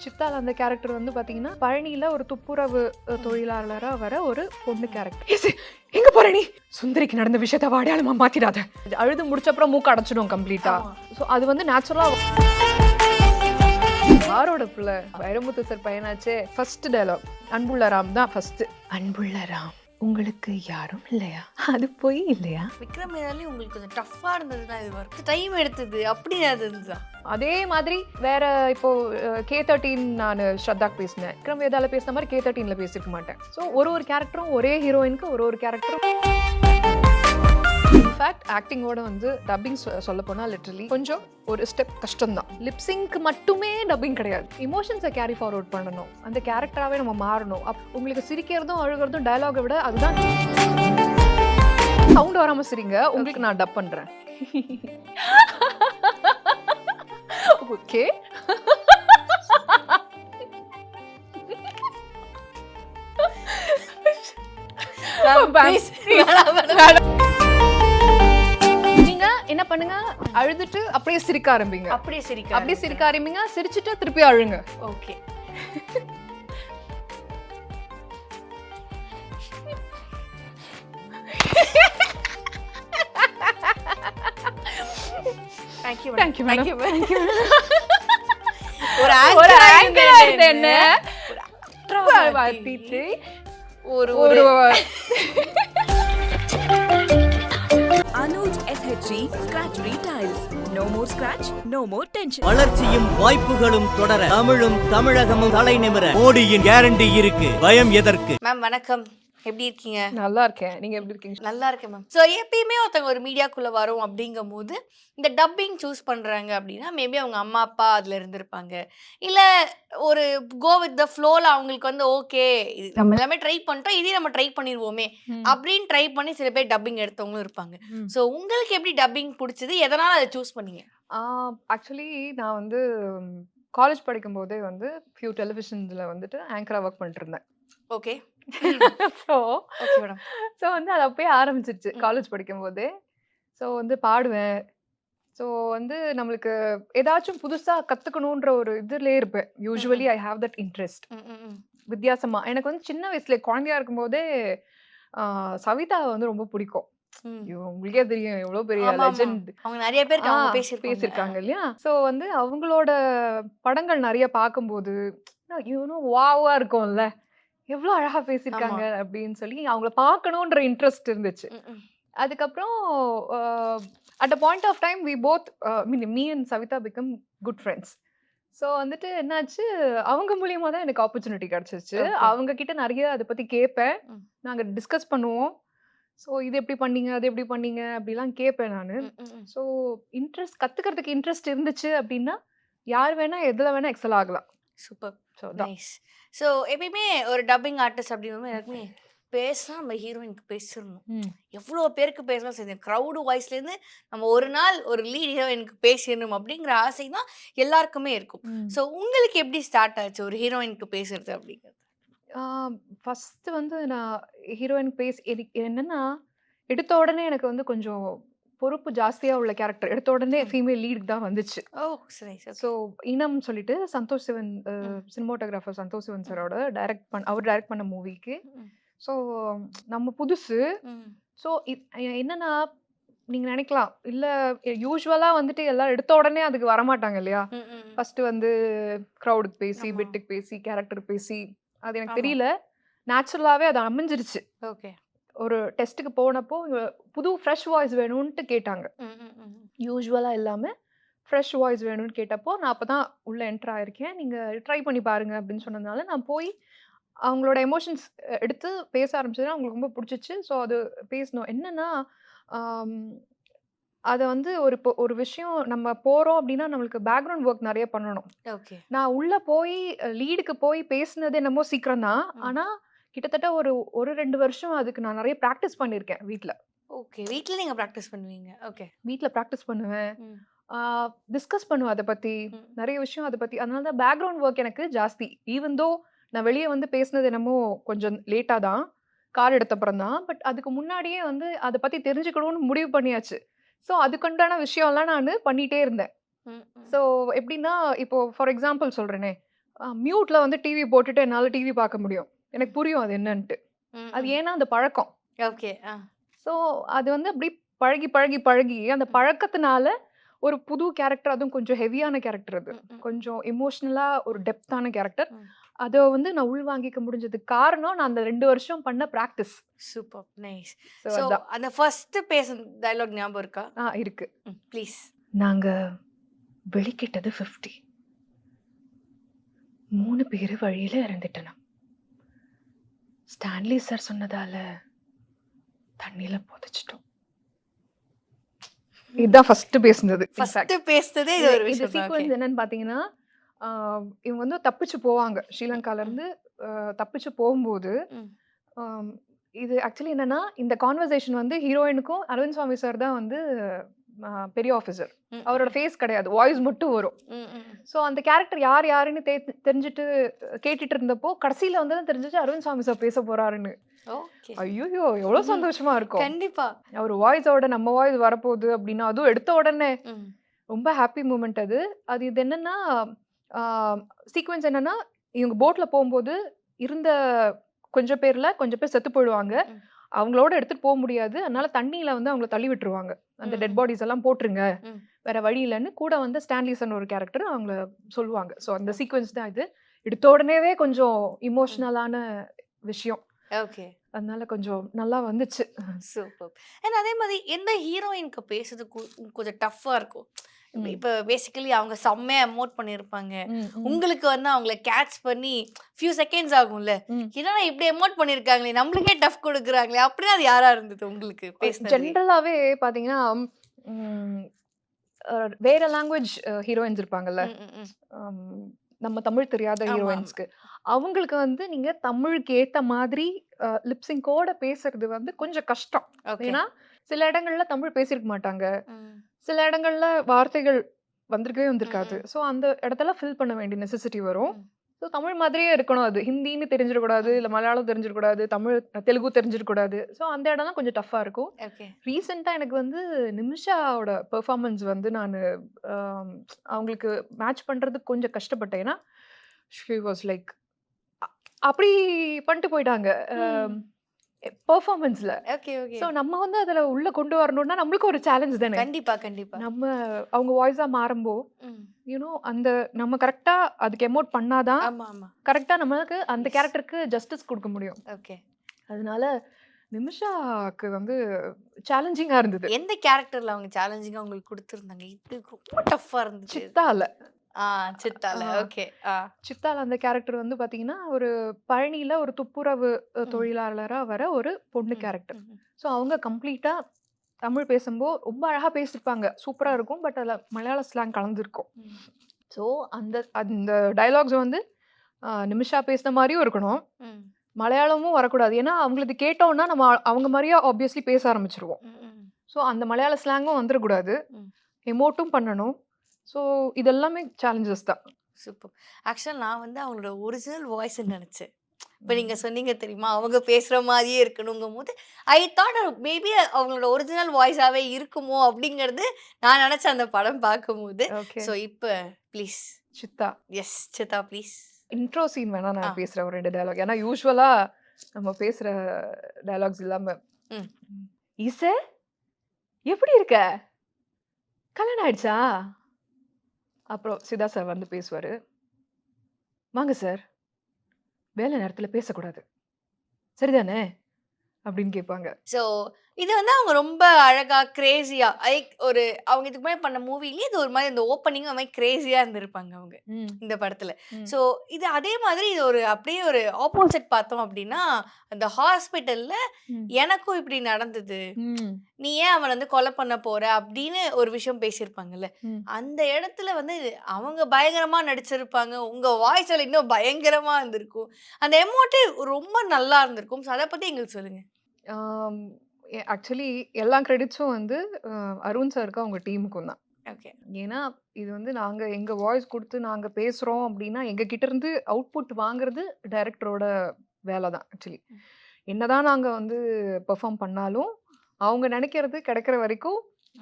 சித்தால அந்த கேரக்டர் வந்து பாத்தீங்கன்னா பழனியில ஒரு துப்புரவு தொழிலாளரா வர ஒரு பொண்ணு கேரக்டர். எங்க போற நீ? சுந்தரிக்கு நடந்த விஷயத்த அடையாளமா மாத்திடாத. அழுது முடிச்ச அப்புறம் மூக்கு அடைச்சிடும் கம்ப்ளீட்டா. சோ அது வந்து நேச்சுரலா யாரோட பிள்ளை வைரமுத்து சார் பையனாச்சே. ஃபர்ஸ்ட் டயலாக் அன்புள்ள ராம் தான் ஃபர்ஸ்ட். அன்புள்ள ராம் உங்களுக்கு யாரும் இல்லையா? அது போய் இல்லையா? விக்ரம் வேதாலே உங்களுக்கு கொஞ்சம் டஃப்பா இருந்ததுதான், இது ஒர்க் டைம் எடுத்தது அப்படி அது இருந்துதான். அதே மாதிரி வேற இப்போ K13 நான் ஸ்ரத்தாக்கு பேசினேன். விக்ரம் வேதால பேசின மாதிரி K13ல பேசிருக்க மாட்டேன். ஸோ ஒரு கேரக்டரும் ஒரே ஹீரோயினுக்கு ஒரு கேரக்டரும். இன்ஃபேக்ட் ஆக்டிங்கோட வந்து டப்பிங் சொல்ல போனா லிட்டரலி கொஞ்சம் ஒரு ஸ்டெப் கஷ்டம்தான். லிப்சிங்க்கு மட்டுமே டப்பிங் கிடையாது, இமோஷன்ஸை கேரி ஃபார்வர்ட் பண்ணணும், அந்த கேரக்டராகவே நம்ம மாறணும். உங்களுக்கு சிரிக்கிறதும் அழுகிறதும் டயலாகை விட அதுதான். சவுண்ட் வராம சிரிங்க, உங்களுக்கு நான் டப் பண்றேன். ஓகே என்ன பண்ணுங்க, அழுதுட்டு அப்படியே சிரிக்க ஆரம்பிங்க. அப்படியே சிரிக்க ஆரம்பிங்க, சிரிச்சுட்டு திருப்பி அழுங்க. ஓகே. Thank you madam. ஒரு ஆங்கர் என்ன வாத்திட்டு ஒரு Anuj SHG Scratch Free Tiles. No more scratch, no more tension. வளர்ச்சியும் வாய்ப்புகளும் தொடர தமிழும் தமிழகமும் தலைநிமிர மோடியின் கேரண்டி இருக்கு. பயம் எதற்கு? மேம் வணக்கம், எப்படி இருக்கீங்க? நல்லா இருக்கேன், நீங்க எப்படி இருக்கீங்க? நல்லா இருக்கேன் மேம். ஸோ எப்பயுமே ஒருத்தவங்க ஒரு மீடியாக்குள்ள வரும் அப்படிங்கும் போது இந்த டப்பிங் சூஸ் பண்றாங்க அப்படின்னா மேபி அவங்க அம்மா அப்பா அதுல இருந்திருப்பாங்க, இல்ல ஒரு கோ வித் த ஃப்ளோல அவங்களுக்கு வந்து ஓகே நம்ம எல்லாமே ட்ரை பண்ணிட்டோம், இதே நம்ம ட்ரை பண்ணிடுவோமே அப்படின்னு ட்ரை பண்ணி சில பேர் டப்பிங் எடுத்தவங்களும் இருப்பாங்க. ஸோ உங்களுக்கு எப்படி டப்பிங் பிடிச்சது, எதனால அதை சூஸ் பண்ணீங்க? ஆக்சுவலி நான் வந்து காலேஜ் படிக்கும் போதே வந்து ஃபியூ டெலிவிஷன்ஸ்ல வந்துட்டு ஆங்கரா ஒர்க் பண்ணிட்டு இருந்தேன். ஓகே. ஸோ வந்து அது அப்பயே ஆரம்பிச்சிருச்சு காலேஜ் படிக்கும் போதே. ஸோ வந்து பாடுவேன். ஸோ வந்து நம்மளுக்கு ஏதாச்சும் புதுசா கத்துக்கணுன்ற ஒரு இதுலயே இருப்பேன். Usually I have that interest. வித்தியாசமா எனக்கு வந்து சின்ன வயசுல குழந்தையா இருக்கும்போதே சவிதா வந்து ரொம்ப பிடிக்கும். உங்களுக்கே தெரியும் எவ்வளவு பெரிய லெஜெண்ட், அவங்க நிறைய பேர் பேசிருக்காங்க இல்லையா? ஸோ வந்து அவங்களோட படங்கள் நிறைய பார்க்கும்போது வாவா இருக்கும்ல, எவ்வளோ அழகா பேசியிருக்காங்க அப்படின்னு சொல்லி அவங்கள பார்க்கணுன்ற இன்ட்ரெஸ்ட் இருந்துச்சு. அதுக்கப்புறம் at a point of time we both me and Savitha become good friends. So வந்துட்டு என்னாச்சு, அவங்க மூலியமா தான் எனக்கு ஆப்பர்ச்சுனிட்டி கிடைச்சிருச்சு. அவங்க கிட்ட நிறைய அதை பத்தி கேட்பேன், நாங்கள் டிஸ்கஸ் பண்ணுவோம். ஸோ இது எப்படி பண்ணீங்க, அது எப்படி பண்ணீங்க அப்படிலாம் கேட்பேன் நான். ஸோ இன்ட்ரெஸ்ட் கத்துக்கிறதுக்கு இன்ட்ரெஸ்ட் இருந்துச்சு அப்படின்னா யார் வேணா எதுல வேணா எக்ஸல் ஆகலாம். சூப்பர். So nice. ஸோ எப்பயுமே ஒரு டப்பிங் ஆர்டிஸ்ட் அப்படின்னு எல்லாருக்குமே பேசினா நம்ம ஹீரோயினுக்கு பேசிடணும், எவ்வளோ பேருக்கு பேசலாம் சரி, க்ரௌடு வாய்ஸ்லேருந்து நம்ம ஒரு நாள் ஒரு லீட் ஹீரோயினுக்கு பேசிடணும் அப்படிங்கிற ஆசை தான் எல்லாருக்குமே இருக்கும். ஸோ உங்களுக்கு எப்படி ஸ்டார்ட் ஆச்சு ஒரு ஹீரோயினுக்கு பேசுறது அப்படிங்கிறது? ஃபர்ஸ்ட் வந்து நான் ஹீரோயின் என்னன்னா எடுத்த உடனே எனக்கு வந்து கொஞ்சம் பொறுப்பு ஜாஸ்தியா உள்ள கேரக்டர் எடுத்த உடனே ஃபீமேல் லீட் தான் வந்துச்சு. ஸோ இனம் சொல்லிட்டு சந்தோஷ் சிவன் சினிமாட்டோகிராஃபர் சந்தோஷ் சிவன் சாரோட அவர் டைரக்ட் பண்ண மூவிக்கு. ஸோ நம்ம புதுசு. ஸோ என்னன்னா நீங்க நினைக்கலாம் இல்ல, யூஸ்வலா வந்துட்டு எல்லாம் எடுத்த உடனே அதுக்கு வரமாட்டாங்க இல்லையா? ஃபர்ஸ்ட் வந்து க்ரௌடுக்கு பேசி, பிட்டுக்கு பேசி, கேரக்டர் பேசி, அது எனக்கு தெரியல, நேச்சுரலாவே அது அமைஞ்சிருச்சு. ஓகே. ஒரு டெஸ்ட்டுக்கு போனப்போ புது ஃப்ரெஷ் வாய்ஸ் வேணும்னு கேட்டாங்க. யூஸ்வலா இல்லாம ஃப்ரெஷ் வாய்ஸ் வேணும்னு கேட்டப்போ நான் அப்பதான் உள்ள என்டர் ஆயிருக்கேன். நீங்க ட்ரை பண்ணி பாருங்க அப்படின்னு சொன்னதுனால நான் போய் அவங்களோட எமோஷன்ஸ் எடுத்து பேச ஆரம்பிச்சதுன்னா அவங்களுக்கு ரொம்ப பிடிச்சிச்சு. ஸோ அது பேசணும். என்னன்னா அதை வந்து ஒரு விஷயம் நம்ம போறோம் அப்படின்னா நம்மளுக்கு பேக்ரவுண்ட் ஒர்க் நிறைய பண்ணணும். நான் உள்ள போய் லீடுக்கு போய் பேசினது என்னமோ சீக்கிரம் தான், ஆனா கிட்டத்தட்ட ஒரு 2 வருஷம் அதுக்கு நான் நிறைய ப்ராக்டிஸ் பண்ணியிருக்கேன் வீட்டில். ஓகே. வீட்டில் நீங்கள் ப்ராக்டிஸ் பண்ணுவீங்க? ஓகே. வீட்டில் ப்ராக்டிஸ் பண்ணுவேன், டிஸ்கஸ் பண்ணுவேன் அதை பற்றி நிறைய விஷயம் அதை பற்றி. அதனால தான் பேக்ரவுண்ட் ஒர்க் எனக்கு ஜாஸ்தி. ஈவன் தோ நான் வெளியே வந்து பேசினது என்னமோ கொஞ்சம் லேட்டாக தான், கார் எடுத்தப்புறம் தான். பட் அதுக்கு முன்னாடியே வந்து அதை பற்றி தெரிஞ்சுக்கணும்னு முடிவு பண்ணியாச்சு. ஸோ அதுக்குண்டான விஷயம்லாம் நான் பண்ணிகிட்டே இருந்தேன். ஸோ எப்படின்னா இப்போ ஃபார் எக்ஸாம்பிள் சொல்கிறேனே, மியூட்ல வந்து டிவி போட்டுட்டு என்னால டிவி பார்க்க முடியும். எனக்கு புரியும் அது என்னன்ட்டு. அது ஏன்னா அந்த பழக்கம். ஓகே. ஸோ அது வந்து அப்படி பழகி, பழகி, பழகி அந்த பழக்கத்தினால ஒரு புது கேரக்டர், அதுவும் கொஞ்சம் ஹெவியான கேரக்டர் அது. கொஞ்சம் எமோஷனலா ஒரு டெப்த்தான கேரக்டர். அத வந்து நான் உள்வாங்கிக்க முடிஞ்சதுக்கு காரணம், நான் அந்த 2 வருஷம் பண்ண practice. Super nice. So so அதான். அந்த ஃபர்ஸ்ட் பேசுன டயலாக் ஞாபகம் இருக்கா? இருக்கு. ப்ளீஸ். நாங்க வெளிக்கிட்டது 50. 3 பேரு வழியில இறந்துட்டோம். ஸ்டான்லி சார் சொன்னதால தண்ணியில புதைச்சிட்டோம். இதுதான் ஃபர்ஸ்ட் பேசுனது. ஃபர்ஸ்ட் பேசுனதே இது ஒரு இது விஷயம் தான். சீக்வென்ஸ் என்னன்னு பாத்தீங்கன்னா, இவங்க வந்து தப்பிச்சு போவாங்க. ஸ்ரீலங்கால இருந்து தப்பிச்சு போகும்போது, ம். ஆம், இது ஆக்சுவலி என்னன்னா, இந்த கான்வர்சேஷன் வந்து ஹீரோயினுக்கும் அரவிந்த் சுவாமி சார் தான் வந்து பெரிய ஆஃபீஸர். அவரோட ஃபேஸ் கிடையாது. வாய்ஸ் மட்டும் வரும். ஸோ அந்த கேரக்டர் யார் யாருன்னு தெரிஞ்சுட்டு கேட்டுட்டு இருந்தப்போ, கடைசியில வந்து தான் தெரிஞ்சுச்சு அரவிந்த் சுவாமி சார் பேச போறாருன்னு. ஓகே. ஐயோ எவ்வளவு சந்தோஷமா இருக்கும். கண்டிப்பா. அவர் வாய்ஸோட நம்ம வாய்ஸ் வரப்போகுது அப்படின்னா, அதுவும் எடுத்த உடனே ரொம்ப ஹாப்பி மூமெண்ட் அது. அது இது என்னன்னா, சீக்வென்ஸ் என்னன்னா, இவங்க போட்ல போகும்போது இருந்த கொஞ்சம் பேர் செத்து போயிடுவாங்க. அவங்களோட எடுத்துட்டு போக முடியாது. அதனால தண்ணியில வந்து அவங்கள தள்ளி விட்டுருவாங்க. அந்த டெட் பாடிஸ் எல்லாம் போட்டுருங்க. வேற வழி இல்லன்னு கூட வந்து ஸ்டான்லிசன் ஒரு கேரக்டர் அவங்கள சொல்லுவாங்க. ஸோ அந்த சீக்வென்ஸ் தான் இது. எடுத்த உடனேவே கொஞ்சம் இமோஷனலான விஷயம். ஓகே. அதனால கொஞ்சம் நல்லா வந்துச்சு. சூப்பர். அண்ட் அதே மாதிரி எந்த ஹீரோயினுக்கு பேசுறது கொஞ்சம் டஃப்பா இருக்கும்? இப்ப பேசிக்கலி அவங்க செம்மையா எமோட் பண்ணியிருப்பாங்க. உங்களுக்கு வந்து அவங்கள கேட்ச் பண்ணி ஃபியூ செகண்ட்ஸ் ஆகும்ல. என்னடா இப்படி எமோட் பண்ணியிருக்காங்களே, நம்மளுக்கே டஃப் குடுக்குறாங்களே, அப்படின்னா அது யாரா இருந்தது உங்களுக்கு பேசுனது? ஜென்ரலாவே பாத்தீங்கன்னா, வேற லாங்குவேஜ் ஹீரோயின்ஸ் இருப்பாங்கல்ல. நம்ம தமிழ் தெரியாத ஹீரோயின்ஸ்க்கு அவங்களுக்கு வந்து நீங்க தமிழுக்கு ஏத்த மாதிரி லிப்சிங்கோட பேசுறது வந்து கொஞ்சம் கஷ்டம். ஏன்னா சில இடங்கள்ல தமிழ் பேசியிருக்க மாட்டாங்க. சில இடங்கள்ல வார்த்தைகள் வந்திருக்காது. ஸோ அந்த இடத்துல ஃபில் பண்ண வேண்டிய நெசசிட்டி வரும். ஸோ தமிழ் மாதிரியே இருக்கணும். அது ஹிந்தின்னு தெரிஞ்சிடக்கூடாது, இல்லை மலையாளம் தெரிஞ்சிடக்கூடாது, தெலுங்கு தெரிஞ்சிடக்கூடாது. ஸோ அந்த இடம்லாம் கொஞ்சம் டஃப்பாக இருக்கும். ரீசெண்டாக எனக்கு வந்து நிமிஷாவோட பெர்ஃபார்மன்ஸ் வந்து நான் அவங்களுக்கு மேட்ச் பண்ணுறதுக்கு கொஞ்சம் கஷ்டப்பட்டேன். ஏன்னா ஷி வாஸ் லைக் அப்படி பண்ணிட்டு போயிட்டாங்க பெர்ஃபார்மன்ஸ்ல. ஸோ நம்ம வந்து அதில் உள்ள கொண்டு வரணும்னா நம்மளுக்கு ஒரு சேலஞ்ச் தானே. கண்டிப்பா கண்டிப்பா. நம்ம அவங்க வாய்ஸா மாறும்போ யூனோ அந்த நம்ம கரெக்டா அதுக்கு எமோட் பண்ணாதான் கரெக்டா நமக்கு அந்த கேரக்டருக்கு ஜஸ்டிஸ் கொடுக்க முடியும். அதனால நிமிஷாக்கு வந்து சேலஞ்சிங்கா இருந்தது. எந்த கேரக்டர்ல அவங்க சேலஞ்சிங்கா உங்களுக்கு கொடுத்திருந்தாங்க? இது ரொம்ப டஃப்பா இருந்துச்சு. சித்தால அந்த கேரக்டர் வந்து பாத்தீங்கன்னா, ஒரு பழனியில ஒரு துப்புரவு தொழிலாளரா வர ஒரு பொண்ணு கேரக்டர். ஸோ அவங்க கம்ப்ளீட்டா தமிழ் பேசும்போது ரொம்ப அழகா பேசியிருப்பாங்க. சூப்பரா இருக்கும். பட் அதில் மலையாள ஸ்லாங் கலந்துருக்கும். ஸோ அந்த அந்த டயலாக்ஸ் வந்து நிமிஷா பேசுன மாதிரியும் இருக்கணும், மலையாளமும் வரக்கூடாது. ஏன்னா அவங்களுக்கு கேட்டோம்னா நம்ம அவங்க மாதிரியே ஆப்வியஸ்லி பேச ஆரம்பிச்சிருவோம். ஸோ அந்த மலையாள ஸ்லாங்கும் வந்துடக்கூடாது, எமோட்டும் பண்ணணும். ஸோ இதெல்லாமே சேலஞ்சஸ் தான். சூப்பர். ஆக்சுவலாக நான் வந்து அவங்களோட ஒரிஜினல் வாய்ஸ் நினச்சேன். இப்போ நீங்கள் சொன்னீங்க தெரியுமா, அவங்க பேசுகிற மாதிரியே இருக்கணுங்கும் போது ஐ தாட் மேபி அவங்களோட ஒரிஜினல் வாய்ஸாகவே இருக்குமோ அப்படிங்கிறது நான் நினச்சேன் அந்த படம் பார்க்கும்போது. ஸோ இப்போ please Chithha. Yes Chithha please. Intro scene வேணா நான் பேசுகிறேன் ஒரு 2 டயலாக். ஏன்னா யூஸ்வலாக நம்ம பேசுகிற டயலாக்ஸ் இல்லாமல். ஈசே எப்படி இருக்க, கல்யாணம் ஆயிடுச்சா? அப்புறம் சிதா சார் வந்து பேசுவார். வாங்க சார், வேலை நேரத்தில் பேசக்கூடாது சரிதானே அப்படின்னு கேட்பாங்க. ஸோ இது வந்து அவங்க ரொம்ப அழகா கிரேசியா ஒரு அவங்க இதுக்கு முன்னாடி பண்ண மூவிலேயே இது ஒரு மாதிரி இந்த ஓப்பனிங் மாதிரி கிரேசியா இருந்திருப்பாங்க அவங்க இந்த படத்துல. ஸோ இது அதே மாதிரி இது ஒரு அப்படியே ஒரு ஆப்போசிட் பார்த்தோம் அப்படின்னா, அந்த ஹாஸ்பிட்டல்ல எனக்கும் இப்படி நடந்தது, நீ ஏன் அவன் வந்து கொலை பண்ண போற அப்படின்னு ஒரு விஷயம் பேசியிருப்பாங்கல்ல. அந்த இடத்துல வந்து அவங்க பயங்கரமா நடிச்சிருப்பாங்க. உங்க வாய்ஸ்ல இன்னும் பயங்கரமா இருந்திருக்கும். அந்த எமோட்டே ரொம்ப நல்லா இருந்திருக்கும். ஸோ அதை பத்தி எங்களுக்கு சொல்லுங்க. ஆக்சுவலி எல்லா கிரெடிட்ஸும் வந்து அருண் சாருக்கு அவங்க டீமுக்கும் தான். ஏன்னா இது வந்து நாங்கள் எங்கள் வாய்ஸ் கொடுத்து நாங்கள் பேசுகிறோம் அப்படின்னா எங்ககிட்ட இருந்து அவுட்புட் வாங்குறது டைரக்டரோட வேலை தான். ஆக்சுவலி என்னதான் நாங்கள் வந்து பெர்ஃபார்ம் பண்ணாலும் அவங்க நினைக்கிறது கிடைக்கிற வரைக்கும்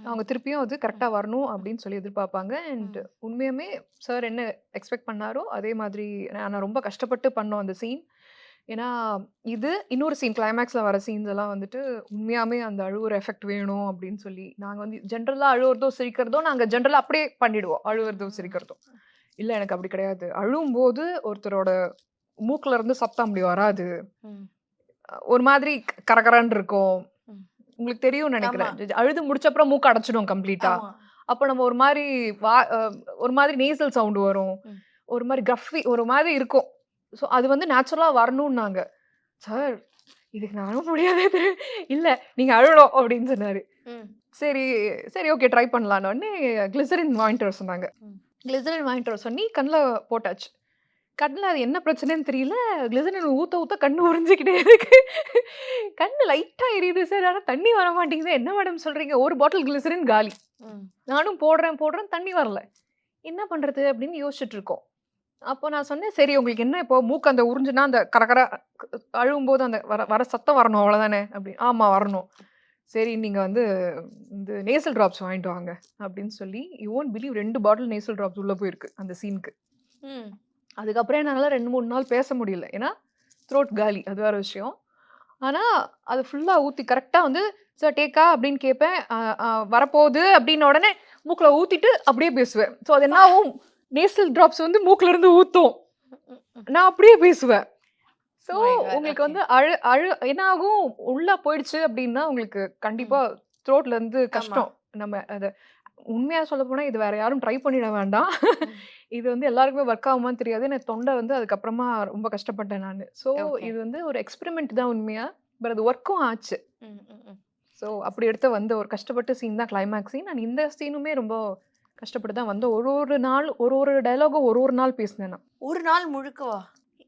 அவங்க திருப்பியும் அது கரெக்டா வரணும் அப்படின்னு சொல்லி எதிர்பார்ப்பாங்க. அண்ட் உண்மையுமே சார் என்ன எக்ஸ்பெக்ட் பண்ணாரோ அதே மாதிரி நான் ரொம்ப கஷ்டப்பட்டு பண்ணோம் அந்த சீன். ஏன்னா இது இன்னொரு சீன் கிளைமேக்ஸ்ல வர சீன்ஸ் எல்லாம் வந்துட்டு உண்மையாமே அந்த அழுவுற எஃபெக்ட் வேணும் அப்படின்னு சொல்லி நாங்க வந்து ஜென்ரலா அழுவுறதோ சிரிக்கிறதோ நாங்க ஜென்ரலா அப்படியே பண்ணிடுவோம். அழுவுறதோ சிரிக்கிறதோ. இல்ல எனக்கு அப்படி கிடையாது. அழும்போது ஒருத்தரோட மூக்குல இருந்து சத்தம் அப்படி வராது. ம். ஒரு மாதிரி கரகரன்னு இருக்கும். ம். உங்களுக்கு தெரியும்னு ஆமா. நினைக்கிறேன். அழுது முடிச்ச அப்புறம் மூக்கு அடைச்சிடும் கம்ப்ளீட்டா. ஆமா. அப்ப நம்ம ஒரு மாரி ஒரு மாதிரி நேசல் சவுண்ட் வரும். ம். ஒரு மாரி கஃபி ஒரு மாதிரி இருக்கும். ஸோ அது வந்து நேச்சுரலா வரணும்னாங்க. சார் இதுக்கு நானும் முடியாது. இல்ல நீங்க அழணும் அப்படின்னு சொன்னாரு. ம். சரி, சரி ஓகே ட்ரை பண்ணலான்னு உடனே கிளிசரின் வாங்கிட்டு வர சொன்னாங்க. ம். கிளிசரின் வாங்கிட்டு வர சொல்லி கண்ணுல போட்டாச்சு. கண்ணுல அது என்ன பிரச்சனைன்னு தெரியல. கிளிசரின் ஊத்த ஊத்த கண்ணு உறிஞ்சிக்கிட்டே இருக்கு. கண்ணு லைட்டா எரியுது சார். ஆனா தண்ணி வர மாட்டேங்குது. என்ன மேடம் சொல்றீங்க? ஒரு பாட்டில் கிளிசரின் காலி. ம். நானும் போடுறேன் போடுறேன் தண்ணி வரல. என்ன பண்றது அப்படின்னு யோசிச்சுட்டு இருக்கோம். அப்போ நான் சொன்னேன், சரி உங்களுக்கு என்ன இப்போ மூக்கு அந்த உறிஞ்சுனா அந்த கரகர அழுவும்போது அந்த வர வர சத்தம் வரணும் அவ்வளோதானே அப்படி. ஆமா வரணும். சரி நீங்க வந்து இந்த நேசல் டிராப்ஸ் வாங்கிட்டு வாங்க அப்படின்னு சொல்லி you won't believe 2 bottle nasal drops உள்ள போயிருக்கு அந்த சீனுக்கு. ம். அதுக்கப்புறம் என்னால 2, 3 நாள் பேச முடியல. ஏன்னா த்ரோட் காலி அது வேற விஷயம். ஆனா அது ஃபுல்லா ஊத்தி கரெக்டா வந்து சார் டேக்கா அப்படின்னு கேட்பேன். வரப்போகுது அப்படின்ன உடனே மூக்குல ஊத்திட்டு அப்படியே பேசுவேன். ஸோ அது என்ன ஆகும் நேசல் டிராப்ஸ் வந்து மூக்குல இருந்து ஊத்தும். ம். ம். நான் அப்படியே பேசுவேன். So Oh my God. உங்களுக்கு Okay. வந்து என்ன ஆகும் உள்ள போயிடுச்சு அப்படின்னா உங்களுக்கு கண்டிப்பா த்ரோட்ல இருந்து கஷ்டம். நம்ம அத உண்மையா சொல்லப் போனா இது வேற யாரும் ட்ரை பண்ணிட வேண்டாம். ம். இது வந்து எல்லாருக்குமே ஒர்க் ஆகுமான்னு தெரியாது. எனக்கு தொண்டை வந்து அதுக்கப்புறமா ரொம்ப கஷ்டப்பட்டேன் நானு. So Okay. இது வந்து ஒரு எக்ஸ்பெரிமெண்ட் தான் உண்மையா. பட் அது ஒர்க்கும் ஆச்சு. ம். ம். ம். ஸோ அப்படி எடுத்த வந்த ஒரு கஷ்டப்பட்ட சீன் தான் கிளைமேக்ஸ் சீன். அண்ட் இந்த சீனுமே ரொம்ப கஷ்டப்பட்டு தான் வந்து ஒரு ஒரு நாள் ஒரு ஒரு டயலாகும் ஒரு ஒரு நாள் பேசினேன் நான். ஒரு நாள் முழுக்கவா?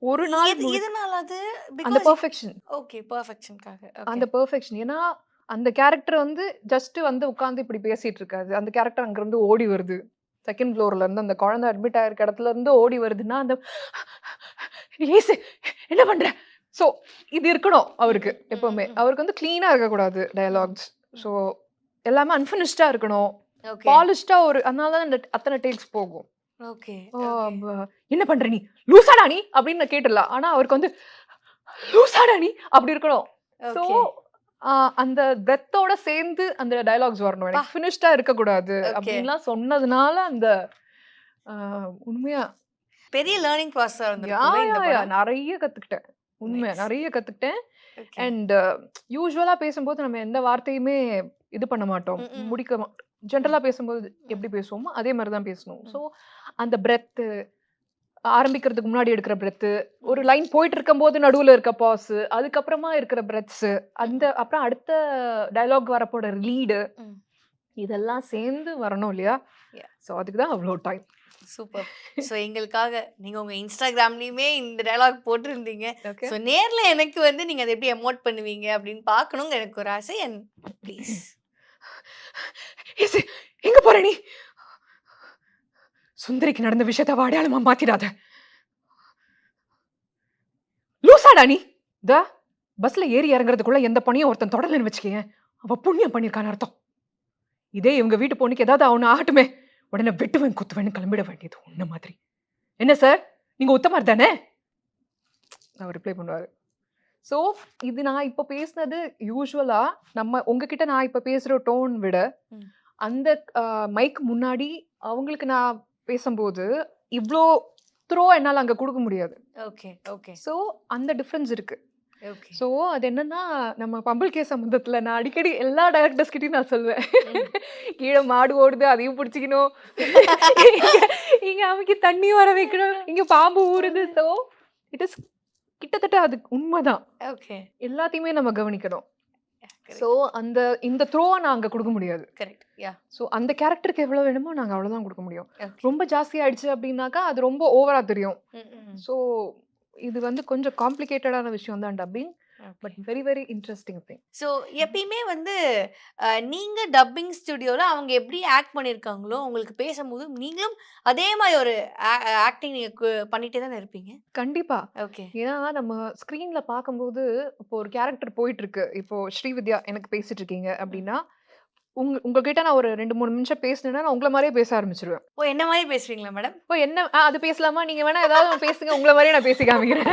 ஒரு நாள் எதனால அது? அந்த பிகாஸ் பெர்ஃபெக்ஷன் ஓகே பெர்ஃபெக்ஷன்காக. அந்த பெர்ஃபெக்ஷன். ஏன்னா அந்த கேரக்டர் வந்து ஜஸ்ட் வந்து உட்கார்ந்து இப்படி பேசிட்டு இருக்காது. அந்த கேரக்டர் அங்கிருந்து ஓடி வருது. செகண்ட் ஃப்ளோர்ல இருந்து அந்த குழந்தை அட்மிட் ஆயிருக்க இடத்துல இருந்து ஓடி வருதுன்னா அந்த ஏசு என்ன பண்ற? ஸோ இது இருக்கணும் அவருக்கு எப்பவுமே. அவருக்கு வந்து கிளீனா இருக்கக்கூடாது டயலாக்ஸ். ஸோ எல்லாமே அன்ஃபினிஷ்டா இருக்கணும். ஓகே. பாலிஷ்டா ஒரு அதனால தான் அந்த அத்தனை டேக்ஸ் போகும். ஓகே. என்ன பண்ற நீ? லூசாடா நீ? அப்படின்னு நான் கேட்டுடலாம். ஆனா அவருக்கு வந்து லூசாடா நீ? அப்படி இருக்கணும். ஸோ அந்த பிரெத்தோட சேர்ந்து அந்த டயலாக்ஸ் வரணும். எனக்கு ஃபினிஷ்டா இருக்கக்கூடாது அப்படின்லாம் சொன்னதுனால அந்த உண்மையா பெரிய லேர்னிங் ப்ராசஸா இருந்திருக்குமே இந்த படம். நிறைய கத்துக்கிட்டேன். உண்மை Nice. நிறைய கத்துக்கிட்டேன். ஓகே. அண்ட் யூசுவலா பேசும்போது நம்ம எந்த வார்த்தையுமே இது பண்ண மாட்டோம். ம். முடிக்க ஜென்ரலா பேசும்போது எப்படி பேசுவோமோ அதே மாதிரி தான் பேசணும். ஸோ அந்த பிரெத் ஆரம்பிக்கிறதுக்கு முன்னாடி எடுக்கிற பிரெத், ஒரு லைன் போயிட்டு இருக்கும்போது நடுவுல இருக்க பாஸ், அதுக்கப்புறமா இருக்கிற பிரெத்ஸ், அந்த அப்புறம் அடுத்த டயலாக் வரப்போற லீடு ம். இதெல்லாம் சேர்ந்து வரணும் இல்லையா? Yeah. ஸோ அதுக்கு தான் அவ்வளோ டைம். சூப்பர். ஸோ எங்களுக்காக நீங்க உங்க இன்ஸ்டாகிராம்லயுமே இந்த டயலாக் போட்டிருந்தீங்க. ஓகே. ஸோ நேர்ல எனக்கு வந்து நீங்க அதை எப்படி எமோட் பண்ணுவீங்க அப்படின்னு பார்க்கணுங்க எனக்கு ஒரு ஆசை. And please. எங்க போற நீ? சுந்தரிக்கு நடந்த விஷயத்த அவ அடையாளமா மாத்திடாத. லூசாடா நீ? பஸ்ல ஏறி இறங்குறதுக்குள்ள எந்த பணியும் ஒருத்தன் தொடலன்னு வச்சுக்கேன். அவ புண்ணியம் பண்ணிருக்கான்னு அர்த்தம். இதே இவங்க வீட்டு பொண்ணுக்கு ஏதாவது அவனு ஆகட்டுமே உடனே வெட்டுவேன் குத்துவேன்னு கிளம்பிட வேண்டியது உன்ன மாதிரி. என்ன சார் நீங்க உத்தமார் தானே? அவர் ரிப்ளை பண்ணுவாரு. ஸோ இது நான் இப்போ பேசினது யூஸ்வலா நம்ம உங்ககிட்ட நான் இப்போ பேசுற டோன் விட அந்த மைக் முன்னாடி அவங்களுக்கு நான் பேசும்போது இவ்வளோ த்ரோ என்னால் அங்கே கொடுக்க முடியாது. ஓகே. ஓகே. ஸோ அந்த டிஃப்ரென்ஸ் இருக்கு. ஓகே. ஸோ அது என்னன்னா நம்ம பம்பிள் கே சம்பந்தத்தில் நான் அடிக்கடி எல்லா டைரக்டர்ஸ் கிட்டையும் நான் சொல்வேன், கீழே மாடு ஓடுது அதையும் பிடிச்சிக்கணும், இங்க அமைக்கி தண்ணி வர வைக்கணும், இங்க பாம்பு ஊறுது. ஸோ இட் இஸ் கிட்டத்தட்ட அது உண்மைதான். ஓகே. எல்லாத்தையுமே நம்ம கவனிக்கணும். ஸோ அந்த இந்த த்ரோவை நான் அங்கே கொடுக்க முடியாது. கரெக்ட். யா. ஸோ அந்த கேரக்டருக்கு எவ்வளோ வேணுமோ நாங்கள் அவ்வளோதான் கொடுக்க முடியும். ஓகே. ரொம்ப ஜாஸ்தி ஆயிடுச்சு அப்படின்னாக்கா அது ரொம்ப ஓவரா தெரியும். ம். ஸோ இது வந்து கொஞ்சம் காம்ப்ளிகேட்டடான விஷயம் தான் dubbing. But very very interesting thing. So எப்பயுமே வந்து நீங்க டப்பிங் ஸ்டுடியோல அவங்க எப்படி ஆக்ட் பண்ணியிருக்காங்களோ உங்களுக்கு பேசும்போது நீங்களும் அதே மாதிரி ஒரு ஆக்டிங் நீங்க பண்ணிட்டே தானே இருப்பீங்க. கண்டிப்பா. ஓகே. ஏன்னா நம்ம ஸ்க்ரீன்ல பார்க்கும்போது இப்போ ஒரு கேரக்டர் போயிட்டு இருக்கு. இப்போ ஸ்ரீவித்யா எனக்கு பேசிட்டு இருக்கீங்க அப்படின்னா உங்ககிட்ட நான் ஒரு 2, 3 நிமிஷம் பேசினேன்னா, நான் உங்கள மாரியே பேச ஆரம்பிச்சுருவேன். ஓ! என்ன மாரி பேசுவீங்களா மேடம்? "ஓ என்ன அது பேசலாமா? நீங்க வேணா ஏதாவது பேசுங்க. உங்கள மாரியே நான் பேசி காமிக்கிறேன்."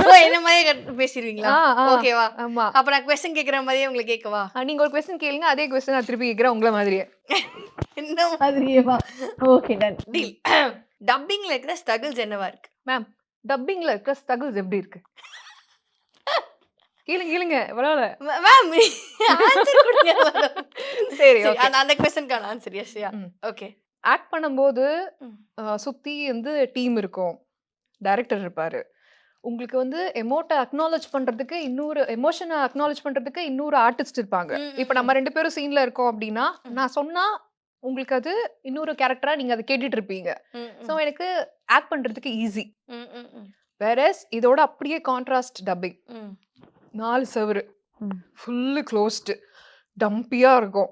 ஓ! என்ன மாரியே பேசிருவீங்களா? ஆ, ஆ. ஓகேவா? ஆமா. அப்ப நான் கொஸ்டின் கேட்கிற மாரியே உங்களுக்கு கேட்கவா? நீங்க ஒரு கொஸ்டின் கேளுங்க. அதே கொஸ்டின் நான் திருப்பி கேட்கிறேன் உங்கள மாதிரியே. இந்த மாதிரியேவா? Okay done. டீல். டப்பிங்ல இருக்கிற ஸ்ட்ரகிள்ஸ் என்னவா இருக்கு? மேம், டப்பிங்ல இருக்கிற ஸ்ட்ரகிள்ஸ் எப்படி இருக்கு? கேளுங்க. பரவால்ல. மேம் ஆன்சர் குடுங்க மேடம். சரி, சரி ஓகே. அந்த கொஸ்டின்கான ஆன்சர் எஸ் யா. ம். ஓகே. ஆக்ட் பண்ணும்போது ம். சுத்தி வந்து டீம் இருக்கும். டைரக்டர் இருப்பாரு. உங்களுக்கு வந்து அக்னாலெட்ஜ் பண்றதுக்கு எமோஷன அக்னாலெட்ஜ் பண்றதுக்கு இன்னொரு ஆர்டிஸ்ட் இருப்பாங்க. ம், இப்ப ம், நம்ம 2 பேரும் சீன்ல இருக்கோம் அப்டின்னா, ம். நான் சொன்னா உங்களுக்கு அது இன்னொரு கேரக்டரா நீங்க அத கேட்டுட்டு இருப்பீங்க. ம், சோ ம். எனக்கு ஆக்ட் பண்றதுக்கு ஈஸி. ம், ம், ம். வேறஸ் இதோட அப்படியே கான்ட்ராஸ்ட் டப்பிங். ம். 4 செவுரு. ம். Full closed. டம்பியா இருக்கும்.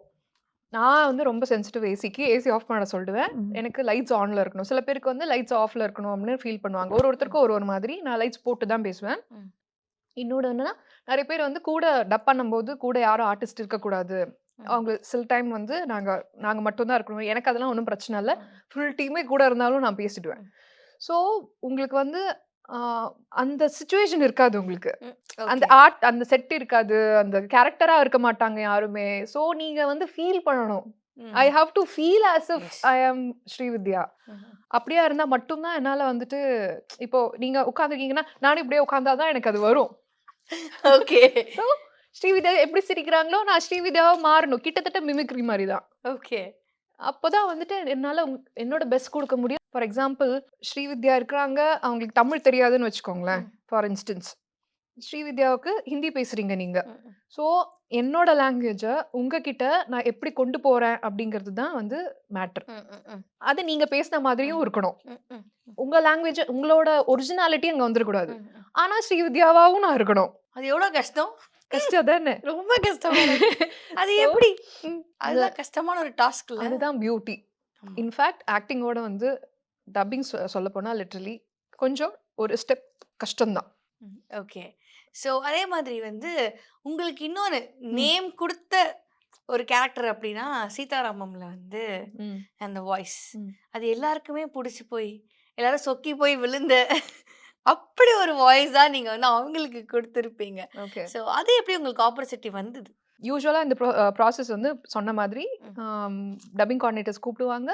நான் வந்து ரொம்ப சென்சிட்டிவ் ஏசிக்கு. ஏசி ஆஃப் பண்ண சொல்லிடுவேன். ம். எனக்கு லைட்ஸ் ஆன்ல இருக்கணும். சில பேருக்கு வந்து லைட்ஸ் ஆஃப்ல இருக்கணும் அப்படின்னு ஃபீல் பண்ணுவாங்க. ஒருத்தருக்கும் ஒரு மாதிரி. நான் லைட்ஸ் போட்டு தான் பேசுவேன். ம். இன்னொன்னு என்னன்னா, நெறைய பேர் வந்து கூட டப் பண்ணும்போது கூட யாரும் ஆர்டிஸ்ட் இருக்கக்கூடாது. ம். அவங்க சில டைம் வந்து நாங்க மட்டும் தான் இருக்கணும். எனக்கு அதெல்லாம் ஒண்ணும் பிரச்சனை இல்ல. ம். ஃபுல் டீமே கூட இருந்தாலும் நான் பேசிடுவேன். ஸோ உங்களுக்கு வந்து அ அந்த சிச்சுவேஷன் இருக்காது உங்களுக்கு. ம். அந்த ஓகே. அந்த செட் இருக்காது. அந்த கேரக்டரா இருக்க மாட்டாங்க யாருமே. ஸோ நீங்க வந்து ஃபீல் பண்ணணும். ம். I have to feel as if yes. I am Srividya. ம். அப்படியா இருந்தா மட்டும் தான் என்னால வந்துட்டு இப்போ நீங்க உட்கார்ந்துருக்கீங்கன்னா, நானும் இப்படியே உட்கார்ந்தா தான் எனக்கு அது வரும். ஓகே. ஸோ ஸ்ரீவித்யா எப்படி சிரிக்கிறாங்களோ, நான் ஸ்ரீவித்யாவா மாறணும். கிட்டத்தட்ட மிமிக்ரி மாரி தான். ஓகே. அப்பதான் வந்துட்டு என்னால என்னோட பெஸ்ட் குடுக்க முடியும். ஃபார் எக்ஸாம்பிள் ஸ்ரீவித்யா இருக்கிறாங்க. அவங்களுக்கு தமிழ் தெரியாதுன்னு வச்சுக்கோங்களேன். ம். For instance. ஸ்ரீவித்யாவுக்கு ஹிந்தி பேசுறீங்க நீங்க. ம். ம். ஸோ என்னோட லாங்குவேஜ உங்ககிட்ட நான் எப்படி கொண்டு போறேன் அப்படிங்கிறது தான் வந்து மேட்டர். ம். ம். ம். அது நீங்க பேசின மாதிரியும் இருக்கணும். ம். ம். உங்க லாங்குவேஜ் உங்களோட ஒரிஜினாலிட்டி அங்க வந்துரக்கூடாது. ம். ம். ஆனா ஸ்ரீவித்யாவாவும் நான் இருக்கணும். அது எவ்வளோ கஷ்டம்? கஷ்டம் தானே. ரொம்ப கஷ்டம் மேடம். அது So, எப்படி? அதுதான் கஷ்டமான ஒரு டாஸ்க்ல. அதுதான் பியூட்டி. ஆமா. இன்ஃபேக்ட் ஆக்டிங்கோட வந்து டப்பிங் சொல்லப்போனா லிட்டரலி கொஞ்சம் ஒரு ஸ்டெப் கஷ்டம் தான். ஓகே. ஸோ அதே மாதிரி வந்து உங்களுக்கு இன்னொரு ம். நேம் குடுத்த ஒரு கேரக்டர் அப்படின்னா, சீதாராமம்ல வந்து ம். அந்த வாய்ஸ். ம். அது எல்லாருக்குமே புடிச்சு போய், எல்லாரும் சொக்கி போய் விழுந்த அப்படி ஒரு வாய்ஸ் தான் நீங்க வந்து அவங்களுக்கு குடுத்திருப்பீங்க. ஓகே. ஸோ அது எப்படி உங்களுக்கு ஆப்பர்ச்சுனிட்டி வந்தது? யூசுவலா இந்த ப்ராசஸ் வந்து சொன்ன மாதிரி ம். டப்பிங் கோஆர்டினேட்டர்ஸ் கூப்பிடுவாங்க.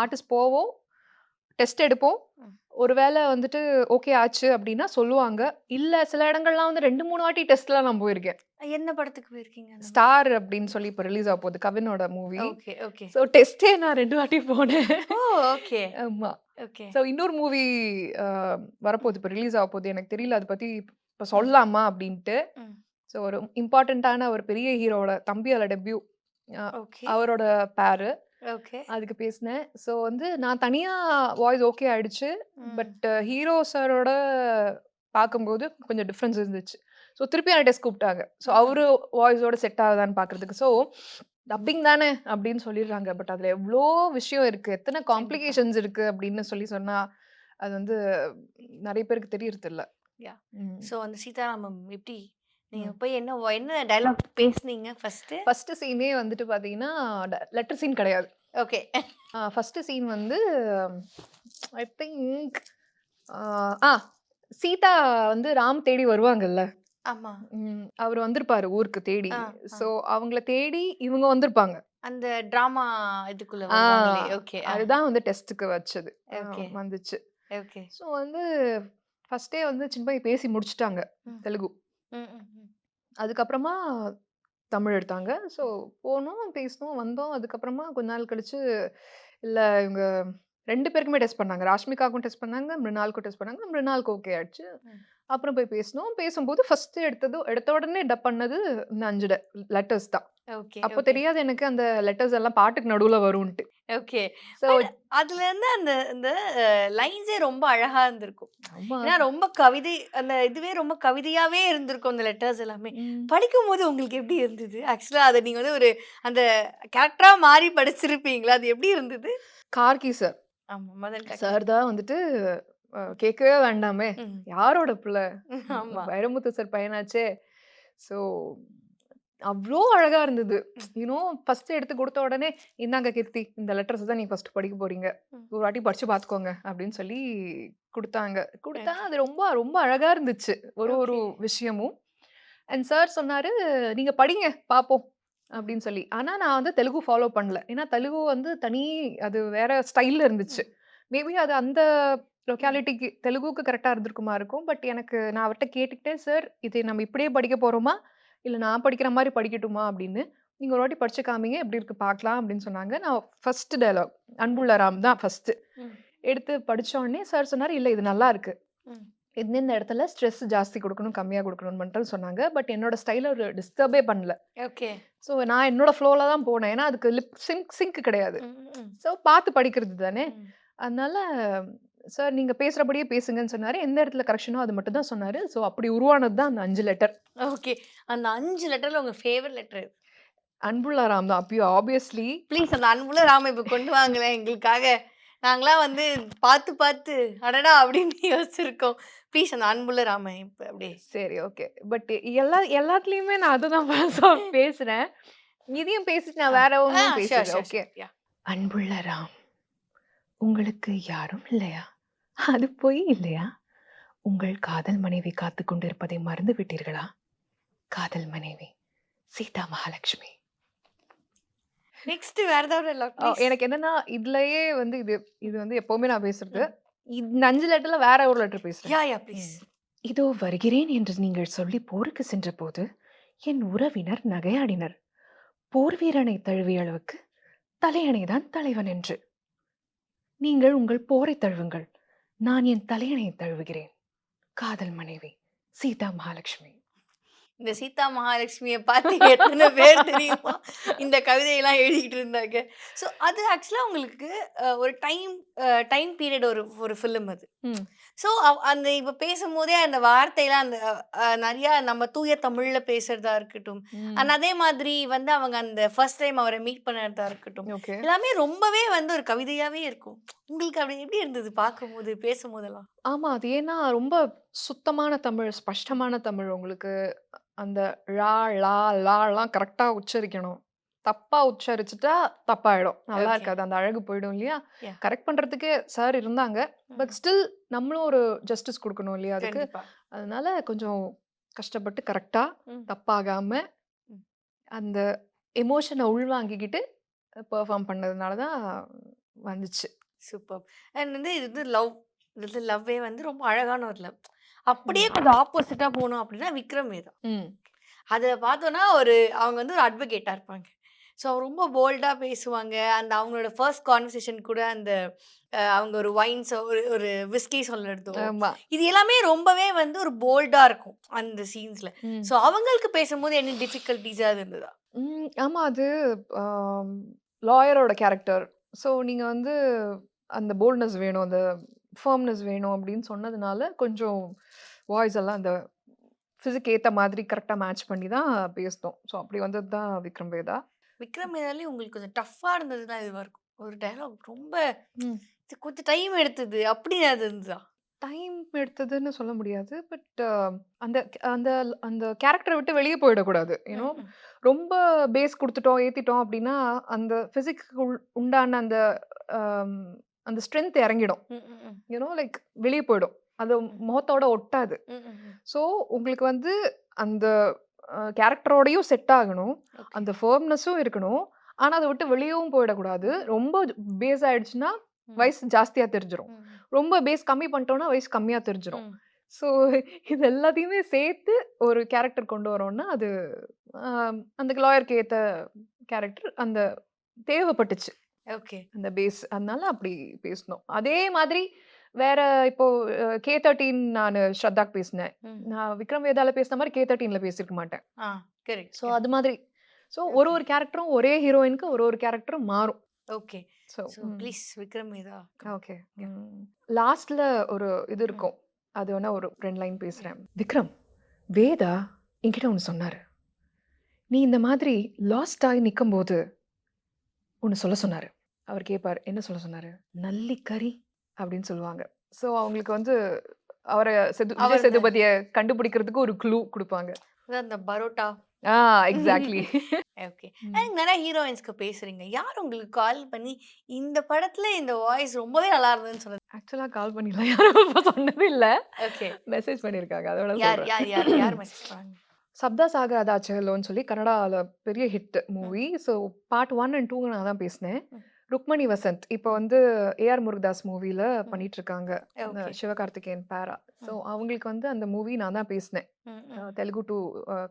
ஆர்டிஸ்ட் போவோம். டெஸ்ட் எடுப்போம். ம். ஒருவேளை வந்துட்டு ஓகே ஆச்சு அப்படின்னா சொல்லுவாங்க. இல்ல சில இடங்கள்லாம் வந்து 2, 3 வாட்டி டெஸ்ட்லாம் நான் போயிருக்கேன். என்ன படத்துக்கு போயிருக்கீங்க? அந்த ஸ்டார் அப்படின்னு சொல்லி இப்போ ரிலீஸ் ஆக போகுது. கவினோட மூவி. Okay, okay. ஸோ டெஸ்ட்டே நான் 2 வாட்டி போனேன். ஓ! ஓகே, ஆமா. ஓகே. ஸோ இன்னொரு மூவி வரப்போகுது. இப்போ ரிலீஸ் ஆக போகுது. எனக்கு தெரியல அத பத்தி இப்போ சொல்லலாமா அப்படின்ட்டு. ம். ஸோ ஒரு இம்பார்ட்டன்ட்டான ஒரு பெரிய ஹீரோவோட தம்பியோட டெபியூ. அ ஓகே, அவரோட பேரு. ஓகே. அதுக்கு பேசினேன். ஸோ வந்து நான் தனியா வாய்ஸ் ஓகே ஆயிடுச்சு. ம். பட் ஹீரோ சாரோட பார்க்கும்போது கொஞ்சம் டிஃபரன்ஸ் இருந்துச்சு. ஸோ திருப்பி என்ன டெஸ்ட் கூப்பிட்டாங்க. ஸோ ம். அவரு வாய்ஸோட செட் ஆகுதான்னு பார்க்கறதுக்கு. ஸோ டப்பிங் தானே அப்படின்னு சொல்லிடுறாங்க. பட் அதுல எவ்ளோ விஷயம் இருக்கு. எத்தன கண்டிப்பா. காம்ப்ளிகேஷன்ஸ் இருக்கு அப்படின்னு சொன்னா, அது வந்து நெறைய பேருக்கு தெரியறதில்ல. யா. ம். ஸோ அந்த சீதாராமம் எப்படி? நீங்க ம். போய் என்ன டயலாக் பேசுனீங்க ஃபர்ஸ்ட்டு? ஃபர்ஸ்ட் சீனே வந்துட்டு பார்த்தீங்கன்னா, லெட்டர் சீன் கிடையாது. ஓகே. ஃபர்ஸ்ட் சீன் வந்து ஐ திங்க் சீதா வந்து ராம் தேடி வருவாங்கல்ல. ஆமா. அவரு வந்திருப்பாரு ஊருக்கு தேடி. ஆ, ஸோ அவங்கள தேடி இவங்க வந்திருப்பாங்க. அந்த டிராமா இதுக்குள்ள ஆ வருவாங்களே. ஓகே. அதுதான் வந்து டெஸ்ட்டுக்கு வச்சது. ஓகே, வந்துச்சு. ஓகே. ஸோ வந்து ஃபர்ஸ்ட்டே வந்து சின்மயி பேசி முடிச்சுட்டாங்க ம். தெலுங்கு. ம், ம், ம். அதுக்கப்புறமா தமிழ் எடுத்தாங்க. ஸோ போனோம், பேசினோம், வந்தோம். அதுக்கப்புறமா கொஞ்ச நாள் கழிச்சு, இல்ல இவங்க 2 பேருக்குமே டெஸ்ட் பண்ணாங்க. ராஷ்மிகாவுக்கும் டெஸ்ட் பண்ணாங்க, மிருனாலுக்கும் டெஸ்ட் பண்ணாங்க. மிருனாலுக்கு ஓகே ஆயிடுச்சு. ம். அப்புறம் போய் பேசினோம். பேசும்போது ஃபர்ஸ்ட் எடுத்த உடனே டப் பண்ணது இந்த 5 லெட்டர்ஸ் தான். ஓகே, அப்போ ஓகே. தெரியாது எனக்கு அந்த லெட்டர்ஸ் எல்லாம் பாட்டுக்கு நடுவுல வரும்ன்ட்டு. ஓகே. ஸோ அதுல இருந்து அந்த அந்த லைன்ஸே ரொம்ப அழகா இருந்திருக்கும். ஆமா. ஏன்னா ரொம்ப கவிதை அந்த இதுவே ரொம்ப கவிதையாவே இருந்திருக்கும் அந்த லெட்டர்ஸ் எல்லாமே. ம். படிக்கும்போது உங்களுக்கு எப்படி இருந்தது? ஆக்சுவலா அத நீங்க வந்து ஒரு அந்த கேரக்டரா மாறி படிச்சிருப்பீங்களா? அது எப்படி இருந்தது? கார்கி சார். ஆமா. மதன் காக்கி. சார் தான் வந்துட்டு கேட்கவே வேண்டாமே. ம். யாரோட புள்ள? ஆமா. வைரமுத்து சார் பையனாச்சே. ஸோ அவ்ளோ அழகா இருந்தது. ஃபர்ஸ்ட் எடுத்து குடுத்த உடனே, "இந்தாங்க கீர்த்தி, இந்த லெட்டர்ஸ் தான் நீங்க ஃபர்ஸ்ட் படிக்க போறீங்க. ம். ஒரு வாட்டி படிச்சு பார்த்துக்கோங்க" அப்படின்னு சொல்லி குடுத்தாங்க. குடுத்தா ஓகே. அது ரொம்ப ரொம்ப அழகா இருந்துச்சு. ஒரு ஒரு ஓகே. விஷயமும். அண்ட் சார் சொன்னாரு, "நீங்க படிங்க பார்ப்போம்" ம். அப்படின்னு சொல்லி. ஆனா நான் வந்து தெலுங்கு ஃபாலோ பண்ணல. ஏன்னா தெலுங்கு வந்து அது வேற ஸ்டைல்ல இருந்துச்சு. ம். மேபி அது அந்த ம். லொக்காலிட்டிக்கு தெலுங்குக்கு கரெக்ட்டா இருந்திருக்குமா இருக்கும். பட் நான் அவர்ட்ட கேட்டுக்கிட்டேன், "சார் இது நம்ம இப்படியே படிக்க போறோமா? இல்ல நான் படிக்கிற மாரி படிக்கட்டுமா?" அப்படின்னு. "நீங்க ஒரு வாட்டி படிச்சு காமிங்க. எப்படி இருக்கு பார்க்கலாம்" அப்படின்னு சொன்னாங்க. நான் ஃபர்ஸ்ட் டயலாக் அன்புள்ள ராம் தான் ஃபர்ஸ்ட்டு. ம். எடுத்து படிச்ச உடனே சார் சொன்னாரு, "இல்ல இது நல்லா இருக்கு. ம். எந்தெந்த இடத்துல ஸ்ட்ரெஸ் ஜாஸ்தி குடுக்கணும், கம்மியா குடுக்கணும்னு மட்டும் சொன்னாங்க. பட் என்னோட ஸ்டைல அவரு டிஸ்டர்பே பண்ணல. ஓகே. ஸோ நான் என்னோட ஃப்ளோல தான் போனேன். ஏன்னா அதுக்கு சிங்க் கிடையாது. ம். ம். ஸோ பார்த்து படிக்கிறது தானே! ம். அதனால சார் நீங்க பேசுறபடியே பேசுங்கன்னு சொன்னாரு. எந்த இடத்துல கரெக்ஷனோ அது மட்டும் தான் சொன்னாரு. ஸோ அப்படி உருவானது தான் அந்த 5 லெட்டர். ஓகே. அந்த 5 லெட்டர்ல உங்க ஃபேவரைட் லெட்டர் எது? அன்புள்ள ராம் தான். அப்பயும் ஆப்வியஸ்லி ப்ளீஸ் அந்த அன்புள்ள ராம இப்ப கொண்டு வாங்களேன் எங்களுக்காக. நாங்கலாம் வந்து பார்த்து, பார்த்து அடடா! அப்படின்னு யோசிச்சிருக்கோம். ப்ளீஸ் அந்த அன்புள்ள ராம இப்ப அப்படியே. சரி ஓகே. பட் எல்லாத்துலயுமே நான் அதுதான் பேசுறேன். இதையும் பேசிட்டு ஆ. நான் வேற ஆ ஒண்ணும் ஷூர், பேசுறேன். Sure, okay. ஷூர். யாஹ்! அன்புள்ள ராம், உங்களுக்கு யாரும் இல்லையா? அது பொய் இல்லையா? உங்கள் காதல் மனைவி காத்துக் கொண்டிருப்பதை மறந்து விட்டீர்களா? காதல் மனைவி சீதா மகாலட்சுமி. நெக்ஸ்ட் வேற ஏதாவது டயலாக் ப்ளீஸ். எனக்கு என்னன்னா, இதுலயே வந்து இது இது வந்து எப்பவுமே நான் பேசுறது. ம். இந்த 5 லெட்டர்ல வேற ஒரு லெட்டர் பேசுறேன். யாஹ்! ப்ளீஸ். ம். இதோ வருகிறேன் என்று நீங்கள் சொல்லி போருக்கு சென்றபோது, என் உறவினர் நகையாடினர். போர் வீரனை தழுவிய அளவுக்கு தலையணைதான் தலைவன் என்று. நீங்கள் உங்கள் போரை தழுவுங்கள். நான் என் தலையணையை தழுவுகிறேன். காதல் மனைவி சீதா மகாலட்சுமி. இந்த சீதா மகாலட்சுமிய பார்த்து எத்தன பேர் தெரியுமா? இந்த கவிதையெல்லாம் எழுதிக்கிட்டு இருந்தாங்க. ஸோ அது ஆக்சுவலா உங்களுக்கு ஒரு டைம் பீரியட் ஒரு ஒரு ஃபில்ம் அது. ம். ஸோ அந்த இப்ப பேசும்போதே அந்த வார்த்தைலாம் அந்த நெறையா நம்ம தூய தமிழ்ல பேசுறதா இருக்கட்டும். ம். அதே மாதிரி வந்து அவங்க அந்த ஃபர்ஸ்ட் டைம் அவர மீட் பண்ணறதா இருக்கட்டும். ஓகே. எல்லாமே ரொம்பவே வந்து ஒரு கவிதையாவே இருக்கும். உங்களுக்கு அப்படி எப்படி இருந்தது பார்க்கும்போது, பேசும்போதெல்லாம்? ஆமா. அது ஏன்னா ரொம்ப சுத்தமான தமிழ், ஸ்பஷ்டமான தமிழ். உங்களுக்கு அந்த ழா, ழா, லாலாம் கரெக்ட்டா உச்சரிக்கணும். தப்பா உச்சரிச்சுட்டா தப்பாயிடும். நல்லா ஓகே. இருக்காது. அந்த அழகு போயிடும் இல்லையா? யாஹ்! கரெக்ட் பண்றதுக்கே சார் இருந்தாங்க. பட் ம். ஸ்டில் நம்மளும் ஒரு ஜஸ்டிஸ் குடுக்கணும் இல்லையா அதுக்கு? கண்டிப்பா. அதனால கொஞ்சம் கஷ்டப்பட்டு கரெக்ட்டா, ம். தப்பாகாம ம். அந்த எமோஷன உள்வாங்கிக்கிட்டு பெர்ஃபார்ம் பண்ணதுனால தான் வந்துச்சு. சூப்பர்ப். அண்ட் வந்து இது வந்து இது லவ்வே வந்து ரொம்ப அழகான ஒரு லவ். அப்படியே ம். கொஞ்சம் ஆப்போசிட்டா போனோம் அப்படின்னா விக்ரம் வேதா. ம். அதுல பார்த்தோம்னா அவங்க வந்து ஒரு அட்வொகேட்டா இருப்பாங்க. ஸோ ரொம்ப போல்டா பேசுவாங்க. அந்த அவங்களோட ஃபர்ஸ்ட் கான்வர்சேஷன் கூட அந்த அவங்க ஒரு வைன்ஸ் ஒரு ஒரு விஸ்கி சொல்றதோ, ஆமா. இது எல்லாமே ரொம்பவே வந்து ஒரு போல்டா இருக்கும் அந்த சீன்ஸ்ல. ம். ஸோ அவங்களுக்கு பேசும்போது என்ன டிஃபிகல்டீஸா இருந்ததா? ஆமா. அது ஆம் லாயரோட கேரக்டர். ஸோ நீங்க வந்து அந்த போல்ட்னஸ் வேணும், அந்த ஃபர்ம்னஸ் வேணும் அப்படின்னு சொன்னதுனால, கொஞ்சம் வாய்ஸ் எல்லாம் அந்த ஃபிசிக் ஏத்த மாதிரி கரெக்ட்டா மேட்ச் பண்ணி தான் பேசினோம். ஸோ அப்படி வந்தது தான் விக்ரம் வேதா. விக்ரம் வேதாலயும் உங்களுக்கு கொஞ்சம் டஃப்பா இருந்ததுன்னா இதுவா இருக்கும். ஒரு டயலாக் ரொம்ப ம். இது கொஞ்சம் டைம் எடுத்தது. அப்படி அது இருந்ததா? டைம் எடுத்ததுன்னு சொல்ல முடியாது. பட் அந்த அந்த அந்த கேரக்டர விட்டு வெளிய போயிடக்கூடாது. ம், ம். ரொம்ப பேஸ் குடுத்துட்டோம், ஏத்திட்டோம் அப்படின்னா, அந்த ஃபிசிக்ஸ்க்கு உண்டான அம் அந்த ஸ்ட்ரென்த் இறங்கிடும். ம், ம், ம். லைக் வெளிய போயிடும். அது ம். முகத்தோட ஒட்டாது. ம், ம், ம். ஸோ உங்களுக்கு வந்து அந்த கேரக்டரோடையும் செட் ஆகணும். ஓகே. அந்த ஃபர்ம்னஸும் இருக்கணும். ஆனா அத விட்டு வெளியவும் போயிடக்கூடாது. ரொம்ப பேஸ் ஆயிடுச்சுன்னா, ம். வயசு ஜாஸ்தியா தெரிஞ்சிரும். ம், ரொம்ப பேஸ் கம்மி பண்ணிட்டோம்னா, வயசு கம்மியா தெரிஞ்சிரும். ம். ஸோ இது எல்லாத்தையுமே சேர்த்து ஒரு கேரக்டர் கொண்டு வரோம்னா, அது அந்த லாயருக்கு ஏத்த கேரக்டர் தேவைப்பட்டுச்சு. ஓகே. அந்த பேஸ். அதனால அப்படி பேசினோம். அதே மாதிரி வேற இப்போ K13 நானு ஸ்ரத்தாக்கு பேசினேன். ம். நான் விக்ரம் வேதால பேசின மாரி K13ல பேசியிருக்க மாட்டேன். ஆ கரெக்ட். ஸோ அது மாதிரி. ஸோ ஒரு ஓகே. ஒரு கேரக்டரும் ஒரே ஹீரோயினுக்கு ஒரு ஒரு கேரக்டரும் மாறும். Okay. So so please Vikram Vedha. Okay. Yeah. லாஸ்ட்ல ஒரு இது இருக்கும். அது வேணா ஒரு 2 லைன் பேசுறேன். விக்ரம், வேதா என்கிட்ட ஒண்ணு சொன்னாரு. நீ இந்த மாதிரி லாஸ்ட் ஆகி நிக்கும்போது ஒண்ணு சொல்ல சொன்னாரு. அவர் கேட்பாரு. என்ன சொல்ல சொன்னாரு? "நல்லிக்கறி" அப்படின்னு சொல்லுவாங்க. ஸோ அவங்களுக்கு வந்து அவர அவர் விஜய் சேதுபதிய கண்டுபிடிக்கிறதுக்கு ஒரு க்ளூ குடுப்பாங்க. அதான் அந்த பரோட்டா. எக்ஸாக்ட்லி. ஓகே. அண்ட் நிறைய ஹீரோயின்ஸ்க்கு பேசுறீங்க. யார் உங்களுக்கு கால் பண்ணி இந்த படத்துல இந்த வாய்ஸ் ரொம்பவே நல்லா இருந்ததுன்னு சொன்னது? ஆக்சுவலா கால் பண்ணிலாம் யாரும் இப்ப சொன்னது இல்ல. ஓகே. மெசேஜ் பண்ணியிருக்காங்க. அதோட யார் சொல்றேன். யார் யார் யார் மெசேஜ் பண்ணாங்க? சப்தா சாகர் அதாச்சலோன்னு சொல்லி கன்னடால பெரிய ஹிட் ம். மூவி. ஸோ பார்ட் 1 அண்ட் 2 நான் தான் பேசினேன். ம். ருக்மணி வசந்த் இப்போ ம். வந்து ஏஆர் முருகதாஸ் மூவில ம். பண்ணிட்டு இருக்காங்க. ஓகே. சிவகார்த்திகேயன் பேரா. ஸோ ம். அவங்களுக்கு வந்து அந்த மூவி நான் தான் பேசினேன். ம். ம். Telugu to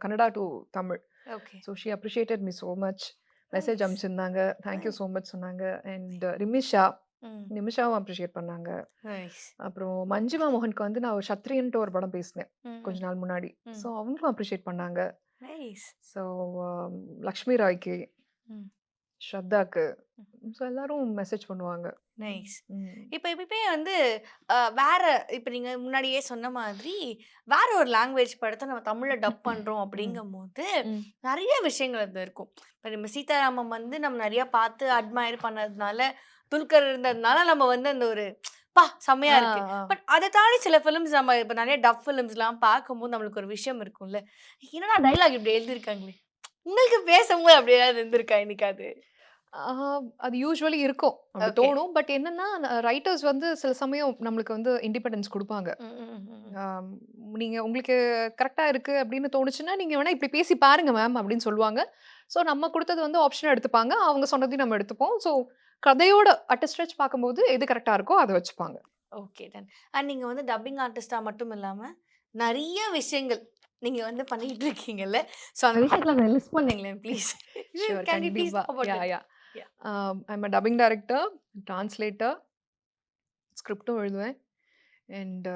Kannada to Tamil. Okay. So she appreciated me so much. Message nice. அனுப்பிச்சிருந்தாங்க. Thank you nice. ஸோ மச் சொன்னாங்க. அண்ட் ரிமிஷா ம். நிமிஷாவும் அப்ரிஷியேட் பண்ணாங்க. நைஸ். அப்புறம் மஞ்சிமா மோகனுக்கு வந்து நான் ஒரு சத்ரியன்ட்டு ஒரு படம் பேசினேன் ம். கொஞ்ச ம். நாள் முன்னாடி. ம். ஸோ அவங்களும் அப்ரிஷியேட் பண்ணாங்க. நைஸ். ஸோ லக்ஷ்மி ராய்க்கு, ம். ஸ்ரத்தாக்கு, ம். ஸோ எல்லாரும் மெசேஜ் பண்ணுவாங்க. நைஸ். ம். இப்ப எப்பயுமே வந்து வேற இப்ப நீங்க முன்னாடியே சொன்ன மாதிரி வேற ஒரு லாங்குவேஜ் படத்த நம்ம தமிழ்ல டப் பண்றோம் ம். அப்படிங்கும்போது ம். நெறைய விஷயங்கள் அது இருக்கும். இப்ப நம்ம சீதாராமம் வந்து நம்ம நெறைய பார்த்து அட்மையர் பண்ணதுனால, துல்கர் இருந்ததுனால நம்ம வந்து அந்த ஒரு செம்மையா ஆ, இருக்கு. ஆ. பட் அத தாண்டி சில ஃபிலிம்ஸ் நம்ம இப்ப நெறைய டப் ஃபிலிம்ஸ்லாம் பார்க்கும்போது நம்மளுக்கு ஒரு விஷயம் இருக்கும்ல. என்னடா டயலாக் இப்படி எழுதியிருக்காங்களே! உங்களுக்கு பேசும்போது அப்படி ஏதாவது இருந்திருக்கா என்னைக்காவது? ஆ, அது யூசுவலி இருக்கும். அப்படி ஓகே. தோணும். பட் என்னன்னா, ரைட்டர்ஸ் வந்து சில சமயம் நம்மளுக்கு வந்து இண்டிபெண்டன்ஸ் குடுப்பாங்க. ம், ம், ம், ம். ஆம், நீங்க உங்களுக்கு கரெக்ட்டா இருக்கு அப்படின்னு தோணுச்சுன்னா, நீங்க வேணா இப்படி பேசி பாருங்க மேம் அப்படின்னு சொல்லுவாங்க. ஸோ நம்ம குடுத்தது வந்து ஆப்ஷனா எடுத்துப்பாங்க. அவங்க சொன்னதையும் நம்ம எடுத்துப்போம். ஸோ கதையோட அட் அ ஸ்ட்ரெச் பார்க்கும்போது எது கரெக்ட்டா இருக்கோ அத வச்சுப்பாங்க. Okay done. அண்ட் நீங்க வந்து டப்பிங் ஆர்டிஸ்ட்டா மட்டும் இல்லாம, நெறைய விஷயங்கள் நீங்க வந்து பண்ணிட்டு இருக்கீங்கல்ல. ஸோ அந்த விஷயத்துல கொஞ்சம் லிஸ்ட் பண்ணீங்களேன் please. Sure can you please கண்டிப்பா. Talk about yeah, it? Yeah. Yeah. I am a dubbing director, translator, ஸ்கிரிப்டும் எழுதுவேன். அண்ட்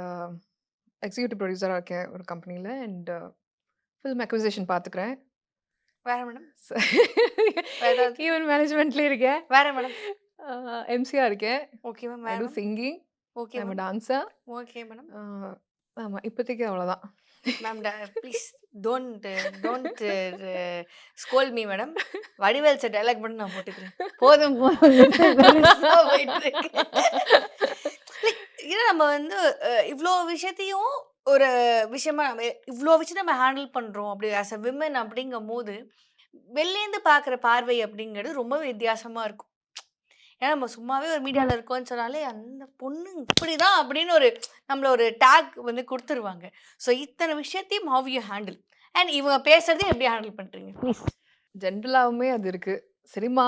எக்ஸிகியூட்டிவ் ப்ரொடியூசரா இருக்கேன் ஒரு கம்பெனில. அண்ட் ஃபில்ம் அக்விசிஷன் பார்த்துக்கிறேன். வேற மேடம்? வேற ஏதாவது? ஈவென்ட் மேனேஜ்மெண்ட்ல இருக்கேன். வேற மேடம்? எம்சியா இருக்கேன். Okay ma'am. ஐ வேற do ma'am? Singing. Okay I am a ma'am. Dancer. Okay madam. ஆமா. இப்போதைக்கு அவ்வளோதான். Ma'am please don't don't scold me madam. Vadivel sir dialogue மட்டும் நான் போட்டுக்கிறேன். போதும் போதும் பெருசா போயிட்டு இருக்கு. லைக் ஏன்னா நம்ம வந்து இவ்ளோ விஷயத்தையும் ஒரு விஷயமா இவ்ளோ விஷயத்த நம்ம ஹேண்டில் பண்றோம். அப்படி ஆஸ் அ விமன் அப்படிங்கும்போது, வெளிலேருந்து பார்க்குற பார்வை அப்படிங்கிறது ரொம்பவே வித்தியாசமா இருக்கும். ஏன்னா நம்ம சும்மாவே ஒரு மீடியால இருக்கோம்ன்னு சொன்னாலே, அந்த பொண்ணு இப்படிதான் அப்படின்னு ஒரு நம்மள ஒரு டேக் வந்து குடுத்துருவாங்க. ஸோ இத்தன விஷயத்தையும் ஹவ் யூ ஹேண்டில்? அண்ட் இவங்க பேசுறதையும் எப்படி ஹேண்டில் பண்றீங்க? ப்ளீஸ். ஜென்ரலாவுமே அது இருக்கு. சினிமா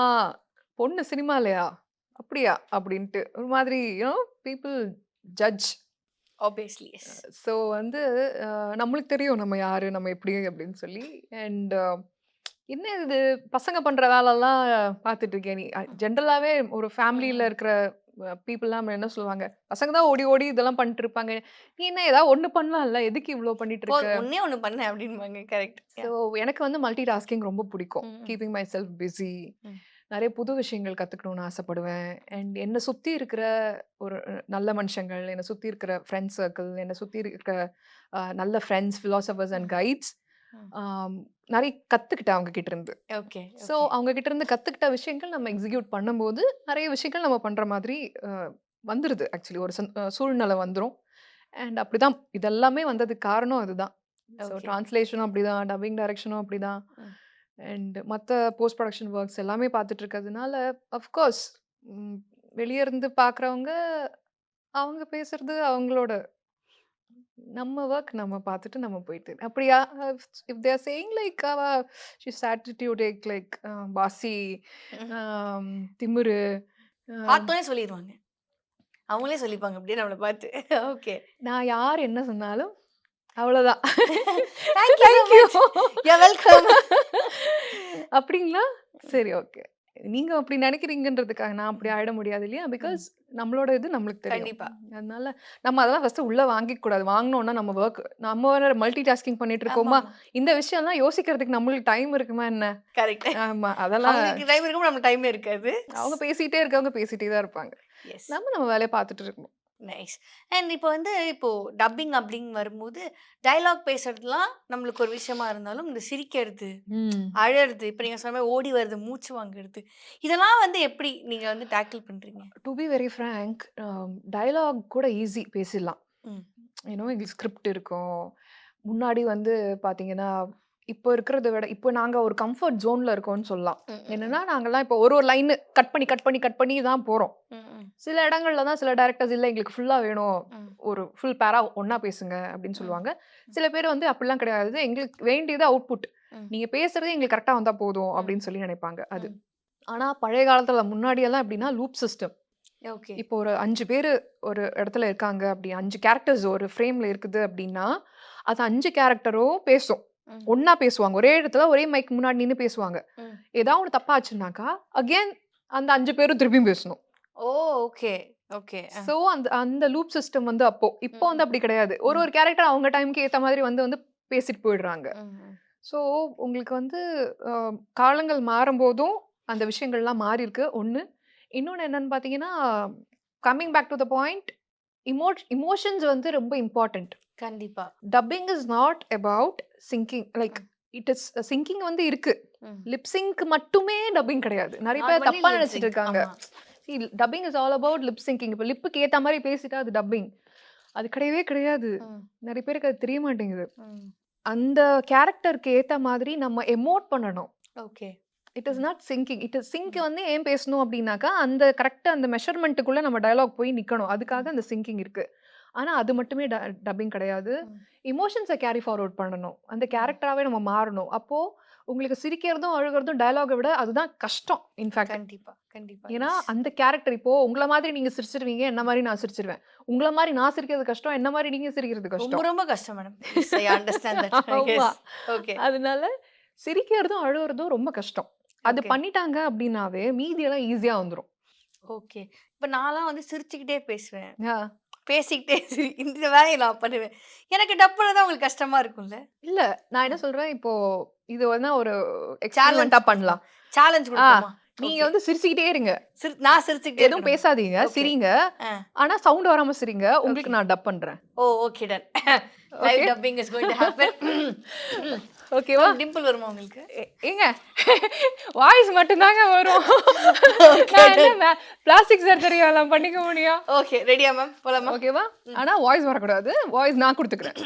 பொண்ணு சினிமாலயா? அப்படியா? அப்படின்ட்டு ஒரு மாதிரி people judge. Obviously yes. So வந்து நம்மளுக்கு தெரியும் நம்ம யாரு, நம்ம எப்படி அப்படின்னு சொல்லி. அண்ட் என்ன இது பசங்க பண்ற வேலைலாம் பார்த்துட்டு இருக்கே நீ. ஜென்ரலாவே ஒரு ஃபேமிலில ம். இருக்கிற பீப்பிள்லாம் என்ன சொல்லுவாங்க, பசங்க தான் ஓடி ஓடி இதெல்லாம் பண்ணிட்டு இருப்பாங்க. நீ என்ன ஏதாவது ஒண்ணு பண்ணலாம்ல, எதுக்கு இவ்ளோ பண்ணிட்டு இருக்க? ஒண்ணே ஒண்ணு பண்ணேன் அப்படின்பாங்க. கரெக்ட். ஸோ எனக்கு வந்து மல்டி டாஸ்கிங் ரொம்ப பிடிக்கும். ம், ம், கீப்பிங் மை செல்ஃப் பிஸி. ம். நெறைய புது விஷயங்கள் கத்துக்கணும்னு ஆசைப்படுவேன். அண்ட் என்ன சுத்தி இருக்கிற ஒரு நல்ல மனுஷங்கள், என்ன சுத்தி இருக்கிற ஃப்ரெண்ட் சர்க்கிள், என்ன சுத்தி இருக்கிற நல்ல ஃப்ரெண்ட்ஸ், பிலாசபர்ஸ் அண்ட் ம். கைட்ஸ் ம். நெறைய கத்துக்கிட்டேன் அவங்க கிட்ட இருந்து. ஓகே. So okay. அவங்க கிட்ட இருந்து கத்துக்கிட்ட விஷயங்கள் நம்ம எக்ஸிக்யூட் பண்ணும்போது, நெறைய விஷயங்கள் நம்ம பண்ற மாதிரி அ வந்துருது. ஆக்சுவலி ஒரு சூழ்நிலை வந்துரும். அண்ட் அப்படிதான் இதெல்லாமே வந்ததுக்கு காரணம் அதுதான். So okay. ட்ரான்ஸ்லேஷனும் அப்படிதான், டப்பிங் டைரக்ஷனும் அப்படிதான். ம். அண்ட் மத்த போஸ்ட் ப்ரொடக்ஷன் ஒர்க்ஸ் எல்லாமே பார்த்துட்டு இருக்கிறதுனால, அஃப்கோர்ஸ் ம் வெளிய இருந்து பார்க்குறவங்க, அவங்க பேசுறது அவங்களோட நம்ம ஒர்க் நம்ம பார்த்துட்டு நம்ம போயிட்டு அப்படியா if they are saying like she's attitude like பாசி, ம். திமிரு. பார்த்தோனே சொல்லிருவாங்க. அவங்களே சொல்லிப்பாங்க அப்படியே நம்மள பார்த்து. ஓகே. நான் யார் என்ன சொன்னாலும் அவ்வளோதான். Thank you thank so you. Much. You welcome. அப்படிங்களா? சரி, ஓகே. நீங்க அப்படி நினைக்கிறீங்கன்றதுக்காக நான் அப்படி ஆயிட முடியாது இல்லையா? ம். பிகாஸ் நம்மளோட இது நம்மளுக்கு தெரியும். கண்டிப்பா. அதனால நம்ம அதெல்லாம் ஃபர்ஸ்ட்டு உள்ள வாங்கிக்க கூடாது. வாங்குனோம்னா நம்ம வொர்க் நம்ம வேற மல்டி டாஸ்கிங் பண்ணிட்டு இருக்கோமா? ஆமாமா. இந்த விஷயம்லாம் யோசிக்கிறதுக்கு நம்மளுக்கு டைம் இருக்குமா என்ன? கரெக்ட். ஆமா. அதெல்லாம் அவங்களுக்கு டைம் இருக்கும். நமக்கு டைமே இருக்காது. அவங்க பேசிட்டே இருக்கவங்க பேசிட்டே தான் இருப்பாங்க. எஸ். நம்ம வேலைய பார்த்துட்டு இருக்கணும். நைஸ். அண்ட் இப்போ டப்பிங் அப்படின்னு வரும்போது, டயலாக் பேசுறதுலாம் நம்மளுக்கு ஒரு விஷயமா இருந்தாலும், இந்த சிரிக்கிறது, ம். அழறது, இப்ப நீங்க சொன்ன மாரி ஓடி வர்றது, மூச்சு வாங்குறது, இதெல்லாம் வந்து எப்படி நீங்க வந்து டேக்கிள் பண்றீங்க? To be very frank dialogue கூட ஈஸி பேசிடலாம். ம். எங்களுக்கு ஸ்கிரிப்ட் இருக்கும். முன்னாடி வந்து பார்த்தீங்கன்னா, இப்போ இருக்கிறத விட இப்போ நாங்க ஒரு கம்ஃபர்ட் ஜோன்ல இருக்கோம்னு சொல்லலாம். என்னன்னா நாங்கெல்லாம் இப்போ ஒரு லைன் கட் பண்ணி தான் போறோம். சில இடங்கள்ல தான் சில டைரக்டர்ஸ் இல்ல எங்களுக்கு ஃபுல்லா வேணும், ஒரு ஃபுல் பேரா ஒண்ணா பேசுங்க அப்படின்னு சொல்லுவாங்க. சில பேர் வந்து அப்படிலாம் கிடையாது, எங்களுக்கு வேண்டியது அவுட்புட், நீங்க பேசுறது எங்களுக்கு கரெக்டா வந்தா போதும் அப்படின்னு சொல்லி நினைப்பாங்க. அது ஆனா பழைய காலத்துல முன்னாடி எல்லாம் எப்படின்னா லூப் சிஸ்டம். ஓகே. இப்போ ஒரு 5 பேரு ஒரு இடத்துல இருக்காங்க, அப்படி 5 கேரக்டர்ஸ் ஒரு ஃப்ரேம்ல இருக்குது அப்படின்னா அது 5 கேரக்டரும் பேசும், ஒண்ணா பேசுவாங்க, ஒரே இடத்துல ஒரே மைக் முன்னாடி நின்னு பேசுவாங்க. ஏதாவது ஒன்று தப்பா ஆச்சுனாக்கா அகைன் அந்த 5 பேரும் திருப்பியும் பேசணும். ஓ ஓகே ஓகே. ஸோ அந்த அந்த லூப் சிஸ்டம் வந்து இப்போ வந்து அப்படி கிடையாது. ஒரு கேரக்டர் அவங்க டைம்க்கு ஏத்த மாதிரி வந்து வந்து பேசிட்டு போயிடுறாங்க. ஸோ உங்களுக்கு வந்து காலங்கள் மாறும்போதும் அந்த விஷயங்கள்லாம் மாறி இருக்கு ஒன்று. இன்னொன்று என்னன்னு பார்த்தீங்கன்னா, coming back to the point, emotions வந்து ரொம்ப இம்பார்ட்டன்ட். கண்டிப்பா. Dubbing is not about singing, like it is singing வந்து இருக்கு, லிப்சிங்க் மட்டுமே டப்பிங் கிடையாது. நிறைய பேர் தப்பா நினைச்சிட்டு இருக்காங்க. Dubbing is all about lip syncing. இப்போ லிப்புக்கு ஏற்ற மாதிரி பேசிட்டா அது டப்பிங், அது கிடையவே கிடையாது. நிறைய பேருக்கு அது தெரிய மாட்டேங்குது. அந்த கேரக்டருக்கு ஏற்ற மாதிரி நம்ம எமோட் பண்ணணும். Okay. It is not syncing. It is sync வந்து ஏன் பேசணும் அப்படின்னாக்கா அந்த கரெக்டாக அந்த மெஷர்மெண்ட்டுக்குள்ளே நம்ம டயலாக் போய் நிற்கணும், அதுக்காக அந்த சிங்கிங் இருக்கு. ஆனால் அது மட்டுமே டப்பிங் கிடையாது. இமோஷன்ஸை கேரி ஃபார்வர்ட் பண்ணணும், அந்த கேரக்டராகவே நம்ம மாறணும். அப்போது உங்களுக்கு சிரிக்கிறதும் அழுகிறதும் டயலாகை விட அதுதான் கஷ்டம் இன்ஃபேக்ட். கண்டிப்பா கண்டிப்பா. ஏன்னா அந்த கேரக்டர் இப்போ உங்களை மாதிரி நீங்க சிரிச்சிருவீங்க, என்ன மாதிரி நான் சிரிச்சிருவேன். உங்களை மாதிரி நான் சிரிக்கிறது கஷ்டம், என்ன மாதிரி நீங்க சிரிக்கிறது ரொம்ப கஷ்டம். ரொம்ப கஷ்டம் மேடம். I understand that. ஆமா. ஓகே. அதனால சிரிக்கிறதும் அழுகிறதும் ரொம்ப கஷ்டம். அது Okay. பண்ணிட்டாங்க அப்படின்னாவே மீதியெல்லாம் ஈஸியா வந்துடும். ஓகே. இப்ப நான்லாம் வந்து சிரிச்சுக்கிட்டே பேசுவேன், பேசிக்கிட்டே இந்த வேலையை நான் பண்ணுவேன். எனக்கு டப்புல தான் உங்களுக்கு கஷ்டமா இருக்கும்ல? இல்ல நான் என்ன சொல்றேன், இப்போ இது வந்து ஒரு எக்ஸ்பெரிமெண்டா பண்ணலாம். சேலஞ்ச் கொடுப்போமா? நீங்க வந்து சிரிச்சுக்கிட்டே இருங்க, நான் சிரிச்சுக்கிட்டே எதுவும் பேசாதீங்க, Okay. சிரிங்க. ஆ. ஆனா சவுண்ட் வராம சிரிங்க, உங்களுக்கு நான் டப் பண்றேன். Oh okay done. Live dubbing is going to happen. ஓகேவா? டிம்பிள் வருமா உங்களுக்கு? ஏங்க வாய்ஸ் மட்டும்தாங்க வரும். பிளாஸ்டிக் சர்ஜரி எல்லாம் பண்ணிக்க முடியும். ஓகே ரெடியா மேம்? போலாமா? ஓகேவா? ஆனா வாய்ஸ் வரக்கூடாது, வாய்ஸ் நான் கொடுத்துக்கிறேன்.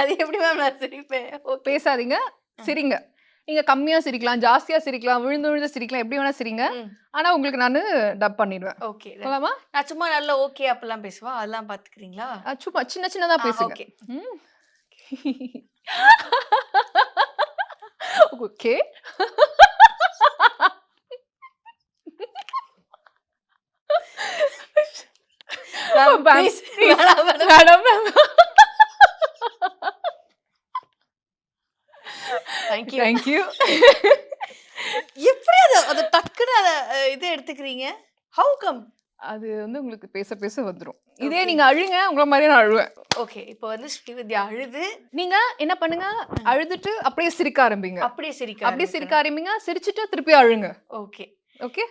அது எப்படி மேம் நான் சிரிப்பேன்? ஓகே. பேசாதீங்க, சிரிங்க. நீங்க கம்மியா சிரிக்கலாம், ஜாஸ்தியா சிரிக்கலாம், விழுந்து விழுந்து சிரிக்கலாம், எப்படி வேணா சிரிங்க. ஆனா உங்களுக்கு நான் டப் பண்ணிடுவேன். ஓகே. போலாமா? நான் சும்மா நல்ல ஓகே அப்பெல்லாம் பேசுவா, அதெல்லாம் பாத்துக்கிறீங்களா? சும்மா சின்ன சின்னதா பேசுங்க. ஓகே. ஓகே. ப்ளீஸ் வேணாம் madam. Madam thank you. Thank you. எப்படி அத டக்குன்னு அத இது எடுத்துக்கிறீங்க? How come? அது வந்து உங்களுக்கு பேச பேச வந்துரும். இதே நீங்க அழுங்க, உங்கள மாதிரியே நான் அழுவேன். ஓகே. இப்போ வந்து ஸ்ரீவித்யா அழுது நீங்க என்ன பண்ணுங்க, அழுதுட்டு அப்படியே சிரிக்க ஆரம்பிங்க. அப்படியே சிரிக்க அப்படியே சிரிக்க ஆரம்பிங்க, சிரிச்சிட்டு திருப்பி அழுங்க. ஓகே. ஓகே?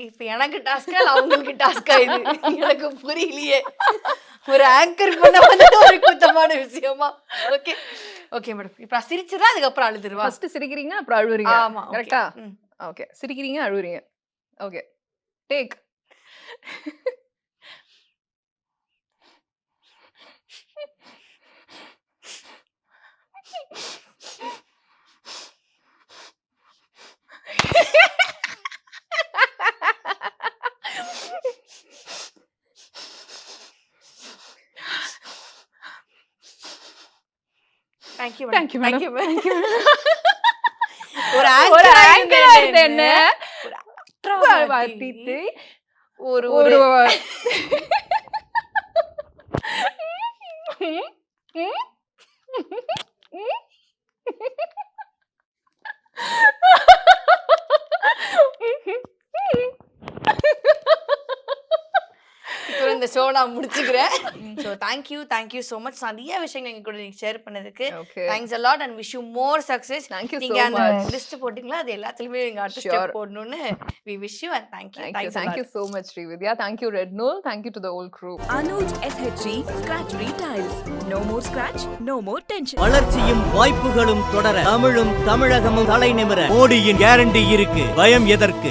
இப்ப எனக்கு டாஸ்கா இல்ல அவங்களுக்கு டாஸ்கா இது? எனக்கு புரியலையே. ஒரு ஆங்கர் பண்ண வந்து ஒரு குத்தமான விஷயமா? Okay okay madam. இப்ப நான் சிரிச்சதா அதுக்கப்புறம் அழுதுருவா? ஃபர்ஸ்ட் சிரிக்கிறீங்க, அப்புறம் அழுவுறீங்க. ஆமா. கரெக்ட்டா? ஓகே. சிரிக்கிறீங்க, அழுவுறீங்க. Okay. Take. Thank you Thank you, madam. Thank you. ஒரு ஒரு ஆங்கர் ஆங்கரா இருந்த என்ன ஒரு வாத்திட்டு ஒரு ஒரு இப்போ இந்த ஷோ நான் முடிச்சுக்கிறேன். So thank you so much. நிறைய விஷயங்கள் எங்க கூட நீங்க ஷேர் பண்ணதுக்கு Okay. Thanks a lot and wish you more success. Thank you நீங்க so அந்த much. லிஸ்ட் போட்டீங்களா, அது எல்லாத்துலயுமே நீங்க அடுத்த Sure. ஸ்டெப் போடணும்னு we wish you and thank you. Thank you so much, Srividya. Thank you, Red Nool. Thank you to the whole crew. Anuj SHG Scratch Retiles. No more scratch, no more tension. வளர்ச்சியும் வாய்ப்புகளும் தொடர தமிழும் தமிழகமும் தலை நிமிர மோடியின் guarantee இருக்கு. பயம் எதற்கு?